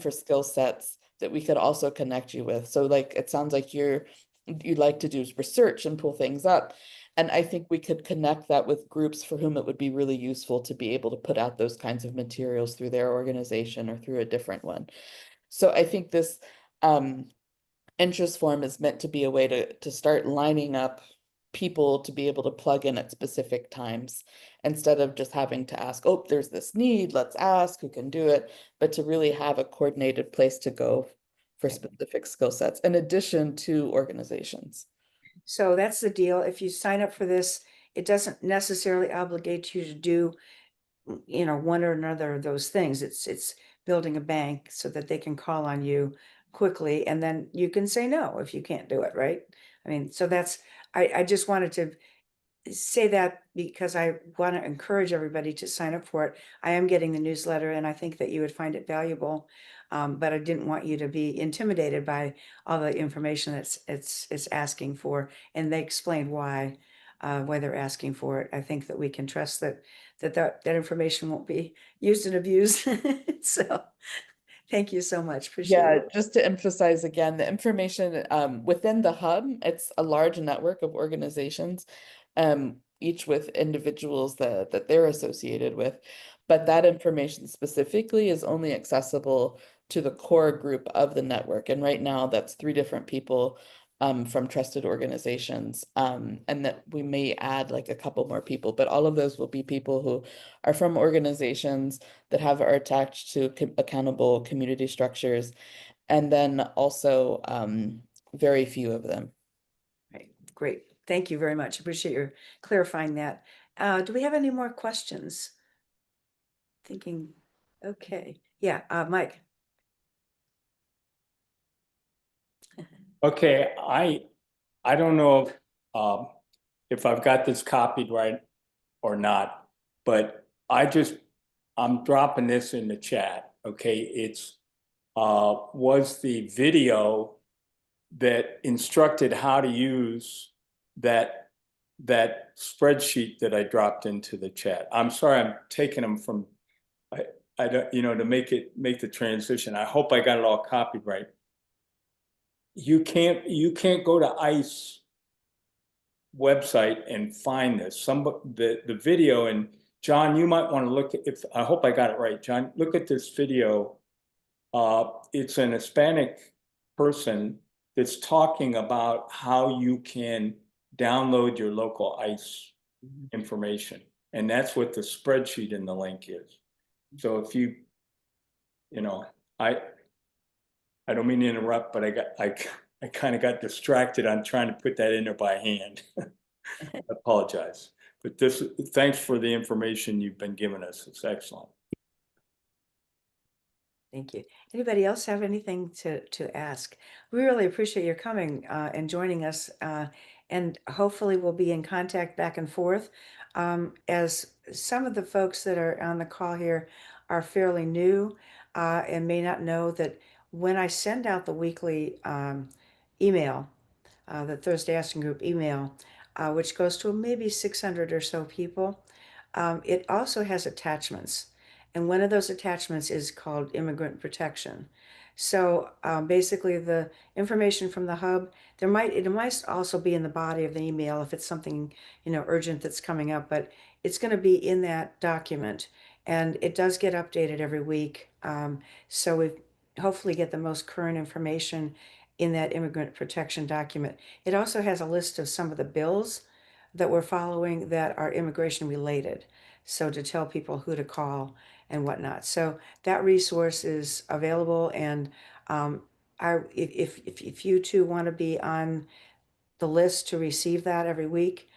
for skill sets that we could also connect you with. So like, it sounds like you like to do research and pull things up. And I think we could connect that with groups for whom it would be really useful to be able to put out those kinds of materials through their organization or through a different one. So I think this interest form is meant to be a way to start lining up people to be able to plug in at specific times instead of just having to ask, oh, there's this need, let's ask who can do it, but to really have a coordinated place to go for specific skill sets in addition to organizations. So that's the deal. If you sign up for this, it doesn't necessarily obligate you to do, one or another of those things. It's building a bank so that they can call on you quickly, and then you can say no if you can't do it, right? I mean, so I just wanted to say that because I want to encourage everybody to sign up for it. I am getting the newsletter and I think that you would find it valuable. But I didn't want you to be intimidated by all the information it's asking for. And they explained why they're asking for it. I think that we can trust that information won't be used and abused. So thank you so much. Appreciate Yeah, it. just to emphasize again, the information within the hub, it's a large network of organizations, each with individuals that they're associated with. But that information specifically is only accessible to the core group of the network. And right now, that's 3 different people from trusted organizations. And that we may add like a couple more people, but all of those will be people who are from organizations that are attached to accountable community structures, and then also very few of them. Right. Great. Thank you very much. Appreciate your clarifying that. Do we have any more questions? Thinking, okay. Yeah, Mike. Okay, I don't know if I've got this copied right or not, but I'm dropping this in the chat. Okay, it's was the video that instructed how to use that spreadsheet that I dropped into the chat. I'm sorry, I'm taking them from I don't, to make the transition. I hope I got it all copied right. You can't go to ICE website and find this. The video, and John, you might want to look at, I hope I got it right, John, look at this video. It's an Hispanic person that's talking about how you can download your local ICE information. And that's what the spreadsheet in the link is. So if I don't mean to interrupt, but I kind of got distracted on trying to put that in there by hand. I apologize. But thanks for the information you've been giving us. It's excellent. Thank you. Anybody else have anything to ask? We really appreciate your coming and joining us. And hopefully we'll be in contact back and forth. As some of the folks that are on the call here are fairly new and may not know that when I send out the weekly email, the Thursday Asking Group email, which goes to maybe 600 or so people, it also has attachments. And one of those attachments is called immigrant protection. So basically the information from the hub, it might also be in the body of the email if it's something, urgent that's coming up, but it's going to be in that document. And it does get updated every week. So we hopefully get the most current information in that immigrant protection document. It also has a list of some of the bills that we're following that are immigration related. So to tell people who to call and whatnot. So that resource is available. And if you two want to be on the list to receive that every week,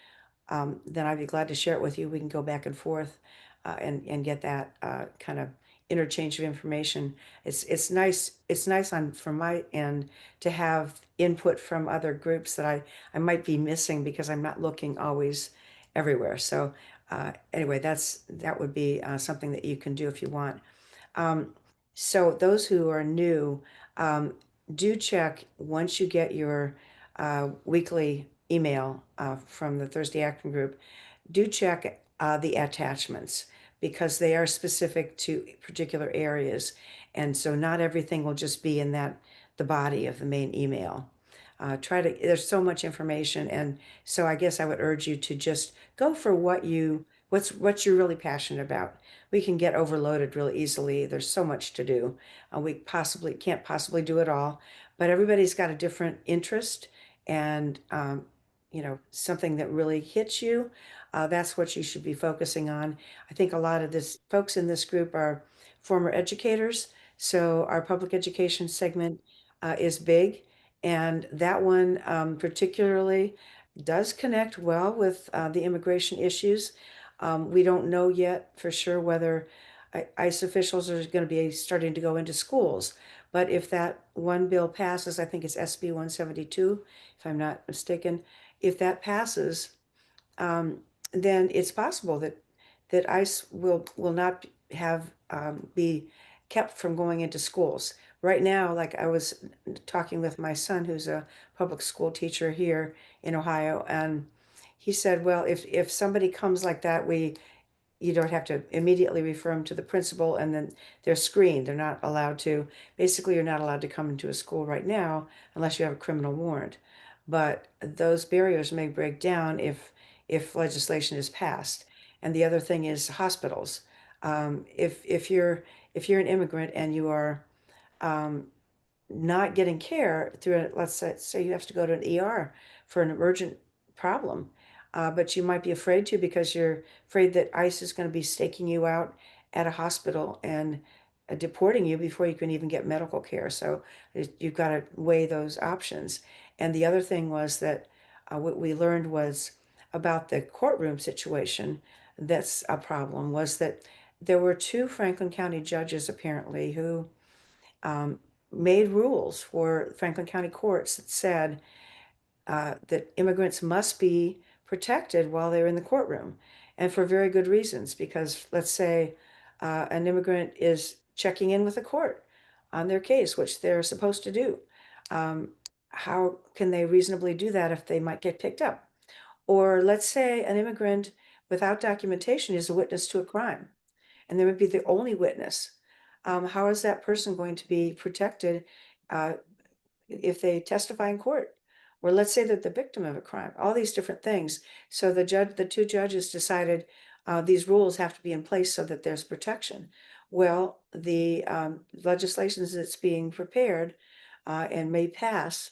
then I'd be glad to share it with you. We can go back and forth and get that kind of interchange of information. It's nice. It's nice from my end to have input from other groups that I might be missing because I'm not looking always everywhere. So anyway, that would be something that you can do if you want. So those who are new, do check once you get your weekly email from the Thursday Acting Group, do check the attachments because they are specific to particular areas. And so not everything will just be in the body of the main email. There's so much information. And so I guess I would urge you to just go for what you're really passionate about. We can get overloaded really easily. There's so much to do. We can't possibly do it all, but everybody's got a different interest and, something that really hits you. That's what you should be focusing on. I think a lot of this folks in this group are former educators. So our public education segment is big. And that one particularly does connect well with the immigration issues. We don't know yet for sure whether ICE officials are going to be starting to go into schools. But if that one bill passes, I think it's SB 172, if I'm not mistaken, if that passes, then it's possible that ICE will not have be kept from going into schools. Right now, like I was talking with my son, who's a public school teacher here in Ohio, and he said, well, if somebody comes like that, you don't have to immediately refer them to the principal, and then they're screened. They're not allowed to, basically, you're not allowed to come into a school right now unless you have a criminal warrant. But those barriers may break down if legislation is passed. And the other thing is hospitals. If you're an immigrant and you are um, not getting care through it, let's say you have to go to an ER for an emergent problem, but you might be afraid to because you're afraid that ICE is going to be staking you out at a hospital and deporting you before you can even get medical care. So you've got to weigh those options. And the other thing was that what we learned was about the courtroom situation that's a problem was that there were two Franklin County judges apparently who um, made rules for Franklin County courts that said that immigrants must be protected while they're in the courtroom, and for very good reasons. Because let's say an immigrant is checking in with the court on their case, which they're supposed to do. How can they reasonably do that if they might get picked up? Or let's say an immigrant without documentation is a witness to a crime, and they would be the only witness. How is that person going to be protected uh, if they testify in court? Or let's say that the victim of a crime, all these different things. So the two judges decided these rules have to be in place so that there's protection. Well, the legislation that's being prepared and may pass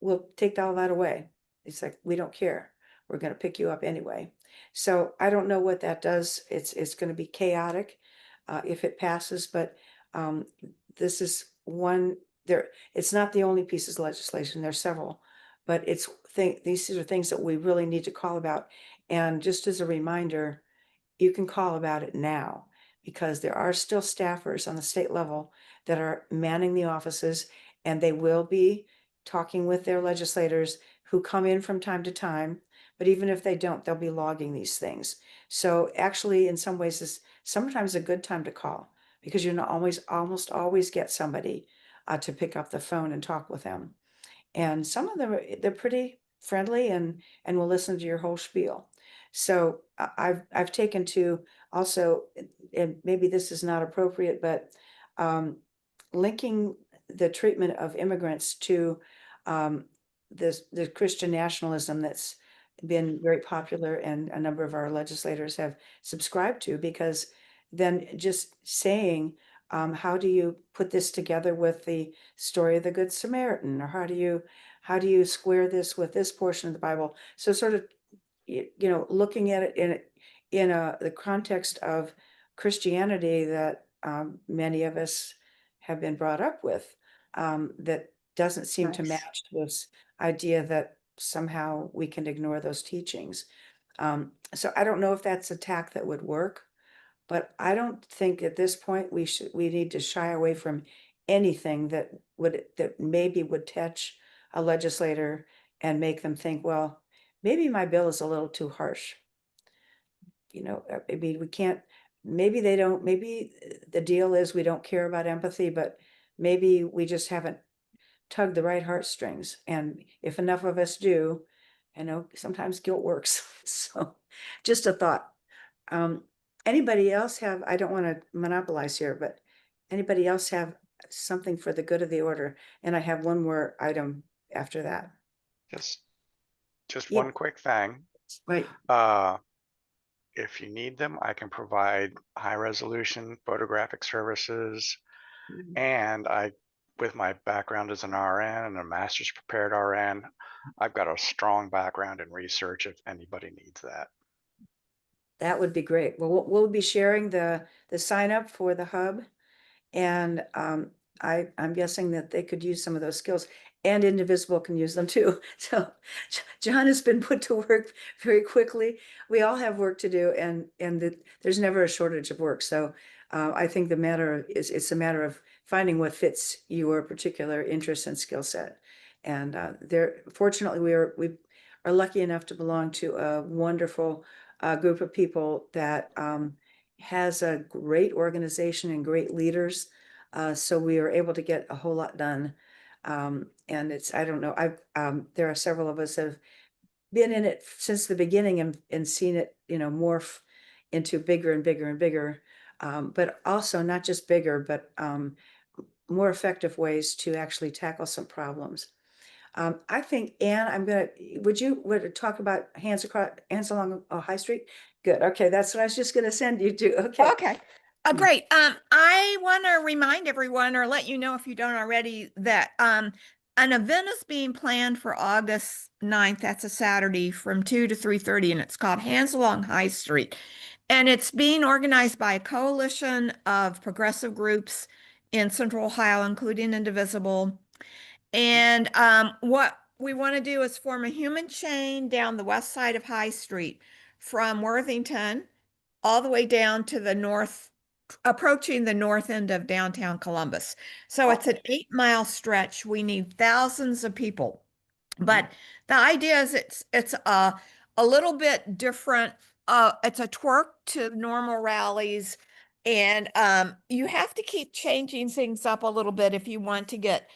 will take all that away. It's like, we don't care. We're going to pick you up anyway. So I don't know what that does. It's going to be chaotic if it passes, but this is one there. It's not the only piece of legislation. There's several, but these are things that we really need to call about. And just as a reminder, you can call about it now because there are still staffers on the state level that are manning the offices, and they will be talking with their legislators who come in from time to time. But even if they don't, they'll be logging these things. So actually, in some ways, it's sometimes a good time to call because you're not almost always get somebody to pick up the phone and talk with them. And some of them they're pretty friendly and will listen to your whole spiel. So I've taken to also, and maybe this is not appropriate, but linking the treatment of immigrants to the Christian nationalism that's been very popular and a number of our legislators have subscribed to, because then just saying, how do you put this together with the story of the Good Samaritan, or how do you square this with this portion of the Bible? So sort of, looking at it in the context of Christianity that many of us have been brought up with, that doesn't seem to Nice. match this idea that somehow we can ignore those teachings. So I don't know if that's a tack that would work, but I don't think at this point we need to shy away from anything that maybe would touch a legislator and make them think, well, maybe my bill is a little too harsh. I mean, we can't, maybe they don't, maybe the deal is we don't care about empathy, but maybe we just haven't tugged the right heartstrings. And if enough of us do, sometimes guilt works. So just a thought. Anybody else have, I don't want to monopolize here, but anybody else have something for the good of the order? And I have one more item after that. Just Yeah. one quick thing. Right. If you need them, I can provide high resolution photographic services. Mhm. And I with my background as an RN and a master's prepared RN, I've got a strong background in research if anybody needs that. That would be great. Well, we'll be sharing the sign up for the hub. And I'm guessing that they could use some of those skills, and Indivisible can use them too. So John has been put to work very quickly. We all have work to do, and there's never a shortage of work. So I think the matter is, it's a matter of finding what fits your particular interest and skill set. And fortunately, we are lucky enough to belong to a wonderful group of people that has a great organization and great leaders. So we are able to get a whole lot done. And I don't know, there are several of us have been in it since the beginning and seen it, morph into bigger and bigger and bigger. But also not just bigger, but more effective ways to actually tackle some problems. I think, Anne, would you talk about hands along High Street? Good. Okay. That's what I was just going to send you to. Okay. Okay. Great. I want to remind everyone, or let you know if you don't already, that an event is being planned for August 9th. That's a Saturday from 2 to 3:30, and it's called Hands Along High Street. And it's being organized by a coalition of progressive groups in Central Ohio, including Indivisible. And what we want to do is form a human chain down the west side of High Street from Worthington all the way down to the north, approaching the north end of downtown Columbus. So it's an 8-mile stretch. We need thousands of people. But the idea is it's a little bit different. It's a twerk to normal rallies. And you have to keep changing things up a little bit if you want to get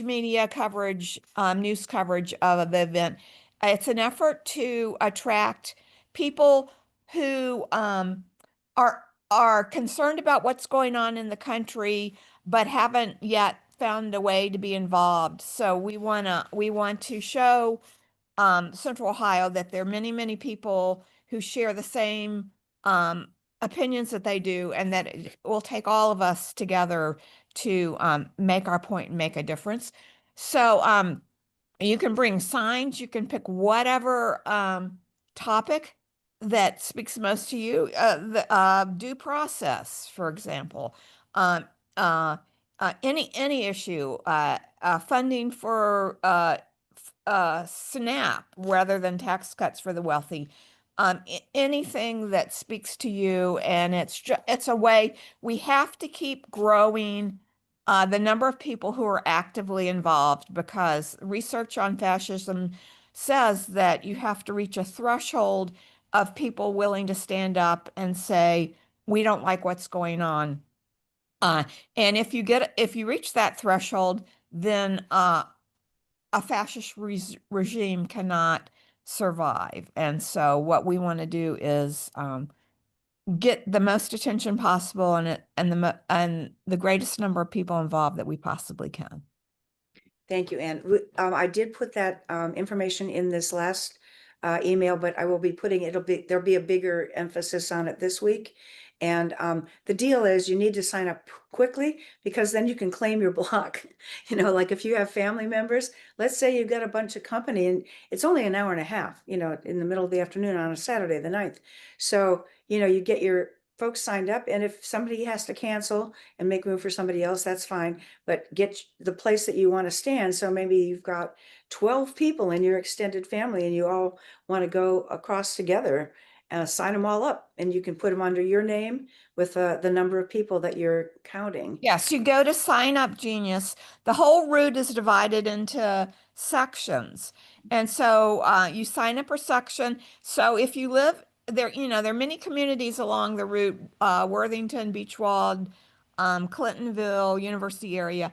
media coverage, news coverage of the event. It's an effort to attract people who are concerned about what's going on in the country, but haven't yet found a way to be involved. So we want to show Central Ohio that there are many, many people who share the same opinions that they do, and that it will take all of us together to make our point and make a difference. So you can bring signs, you can pick whatever topic that speaks most to you. The due process, for example, any issue, funding for SNAP rather than tax cuts for the wealthy. Anything that speaks to you, and it's a way we have to keep growing the number of people who are actively involved, because research on fascism says that you have to reach a threshold of people willing to stand up and say, we don't like what's going on. And if you reach that threshold, then a fascist regime cannot survive. And so what we want to do is get the most attention possible and the greatest number of people involved that we possibly can. Thank you, Anne. I did put that information in this last email, but I will be putting, there'll be a bigger emphasis on it this week. And the deal is you need to sign up quickly, because then you can claim your block. Like if you have family members, let's say you've got a bunch of company and it's only an hour and a half, in the middle of the afternoon on a Saturday, the 9th. So, you get your folks signed up, and if somebody has to cancel and make room for somebody else, that's fine. But get the place that you want to stand. So maybe you've got 12 people in your extended family and you all want to go across together. Sign them all up, and you can put them under your name with the number of people that you're counting. Yes, you go to Sign Up Genius. The whole route is divided into sections. And so you sign up per section. So if you live there, there are many communities along the route, Worthington, Beechwald, Clintonville, University area.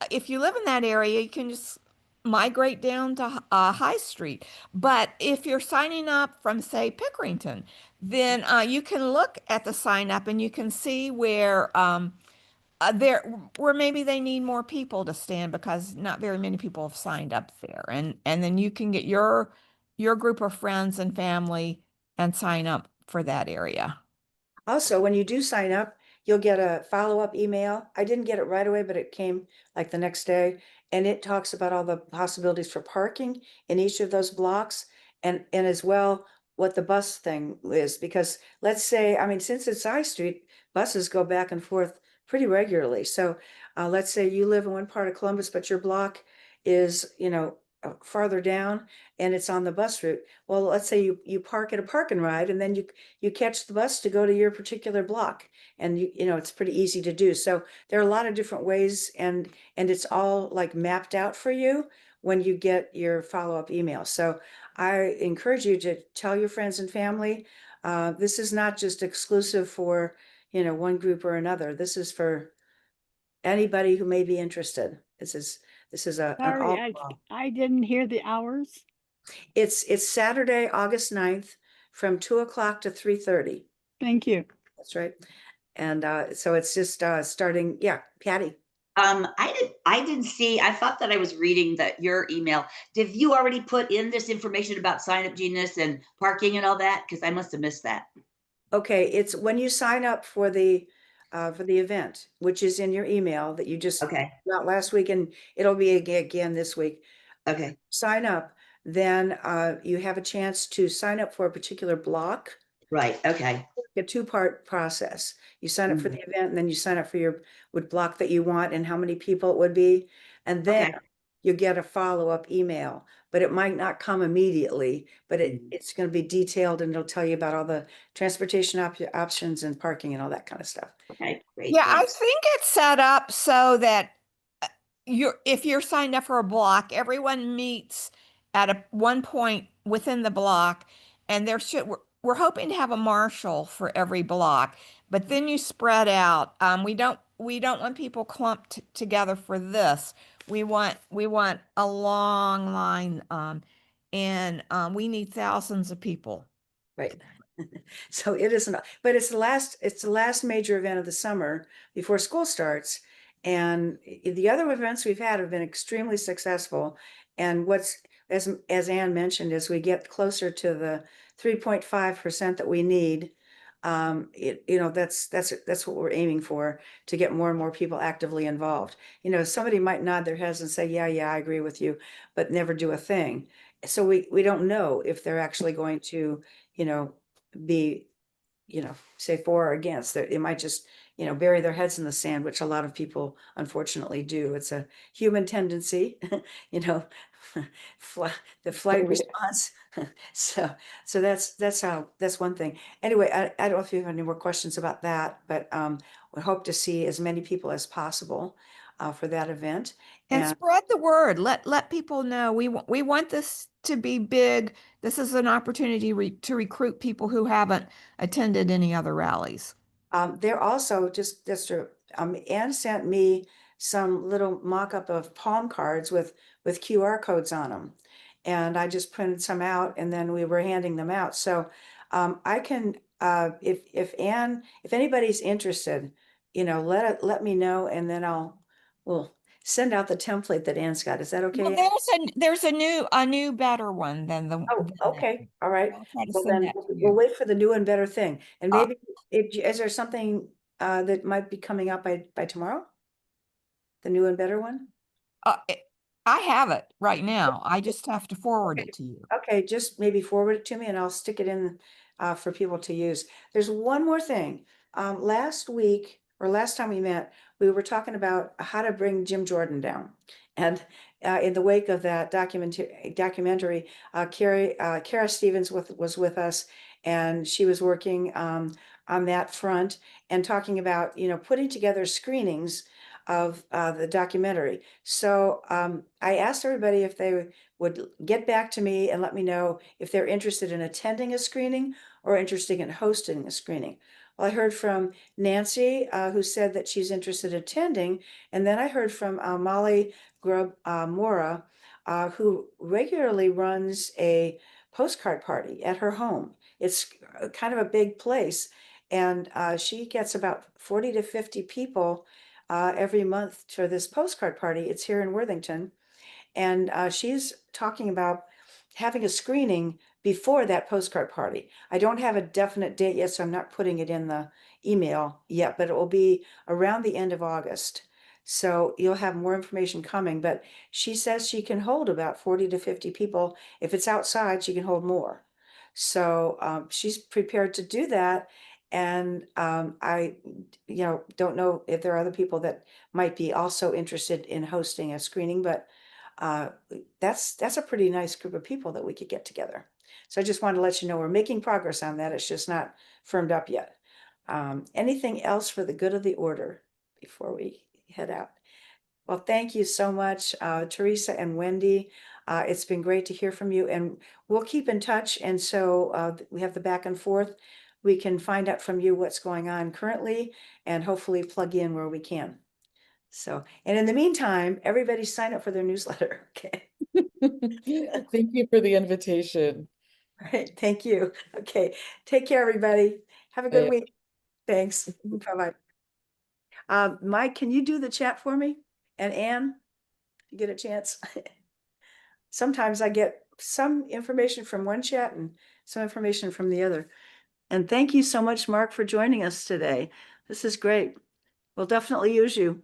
If you live in that area, you can just migrate down to High Street. But if you're signing up from, say, Pickerington, then you can look at the sign up and you can see where where maybe they need more people to stand, because not very many people have signed up there. And then you can get your group of friends and family and sign up for that area. Also, when you do sign up, you'll get a follow-up email. I didn't get it right away, but it came like the next day. And it talks about all the possibilities for parking in each of those blocks and as well what the bus thing is. Because let's say, I mean, since it's I Street, buses go back and forth pretty regularly. So let's say you live in one part of Columbus, but your block is, farther down and it's on the bus route. Well, let's say you park at a park and ride and then you catch the bus to go to your particular block. And it's pretty easy to do. So there are a lot of different ways and it's all like mapped out for you when you get your follow-up email. So I encourage you to tell your friends and family. This is not just exclusive for, one group or another. This is for anybody who may be interested. This is an Sorry, all. I didn't hear the hours. It's Saturday, August 9th from 2 o'clock to 3:30. Thank you. That's right. And so it's just starting. Yeah, Patty. I didn't see, I thought that I was reading your email. Did you already put in this information about sign up genius and parking and all that? Because I must have missed that. Okay, it's when you sign up for the event, which is in your email that you just Okay. got last week, and it'll be again this week. Okay. Sign up, then you have a chance to sign up for a particular block. Right. Okay. A two-part process. You sign up for the event, and then you sign up for your block that you want and how many people it would be, and then Okay. you get a follow-up email. But it might not come immediately, but it's going to be detailed and it'll tell you about all the transportation options and parking and all that kind of stuff. Okay. Great. Yeah, I Thanks. think it's set up so that if you're signed up for a block, everyone meets at one point within the block, and we're hoping to have a marshal for every block, but then you spread out. We don't want people clumped together for this. We want a long line, and we need thousands of people. Right. So it isn't, but it's the last major event of the summer before school starts. And the other events we've had have been extremely successful. And as Ann mentioned, as we get closer to the 3.5% that we need, that's what we're aiming for, to get more and more people actively involved. Somebody might nod their heads and say, yeah, I agree with you, but never do a thing. So we don't know if they're actually going to, be, say for or against. It might just, bury their heads in the sand, which a lot of people unfortunately do. It's a human tendency, the flight response. So that's one thing. Anyway, I don't know if you have any more questions about that, but we hope to see as many people as possible for that event. And spread the word. Let people know. We want this to be big. This is an opportunity to recruit people who haven't attended any other rallies. They're also Ann sent me some little mock-up of palm cards with QR codes on them. And I just printed some out and then we were handing them out. So I can, if anybody's interested, let me know, and then we'll send out the template that Ann's got. Is that okay? Well, there's a new better one than the. Oh, okay. All right. I'll try to Well, send then that to we'll you. wait for the new and better thing. And Uh, maybe is there something that might be coming up by tomorrow? The new and better one? I have it right now. I just have to forward Okay. it to you. Okay, just maybe forward it to me and I'll stick it in for people to use. There's one more thing. Last week or last time we met, we were talking about how to bring Jim Jordan down. And in the wake of that documentary, Kara Stevens was with us, and she was working on that front and talking about, putting together screenings of the documentary. So I asked everybody if they would get back to me and let me know if they're interested in attending a screening or interested in hosting a screening. Well, I heard from Nancy, who said that she's interested in attending. And then I heard from Molly Grubb Mora, who regularly runs a postcard party at her home. It's kind of a big place. And she gets about 40 to 50 people every month for this postcard party. It's here in Worthington. And she's talking about having a screening before that postcard party. I don't have a definite date yet, so I'm not putting it in email yet, but it will be around the end of August. So you'll have more information coming, but she says she can hold about 40 to 50 people. If it's outside, she can hold more. So she's prepared to do that. And I, don't know if there are other people that might be also interested in hosting a screening, but that's a pretty nice group of people that we could get together. So I just wanted to let you know we're making progress on that. It's just not firmed up yet. Anything else for the good of the order before we head out? Well, thank you so much, Teresa and Wendy. It's been great to hear from you, and we'll keep in touch. And so we have the back and forth. We can find out from you what's going on currently and hopefully plug in where we can. So, and in the meantime, everybody sign up for their newsletter. Okay. Thank you for the invitation. All right. Thank you. Okay. Take care, everybody. Have a good Bye. week. Thanks. Bye-bye. Mike, can you do the chat for me? And Anne, if you get a chance. Sometimes I get some information from one chat and some information from the other. And thank you so much, Mark, for joining us today. This is great. We'll definitely use you.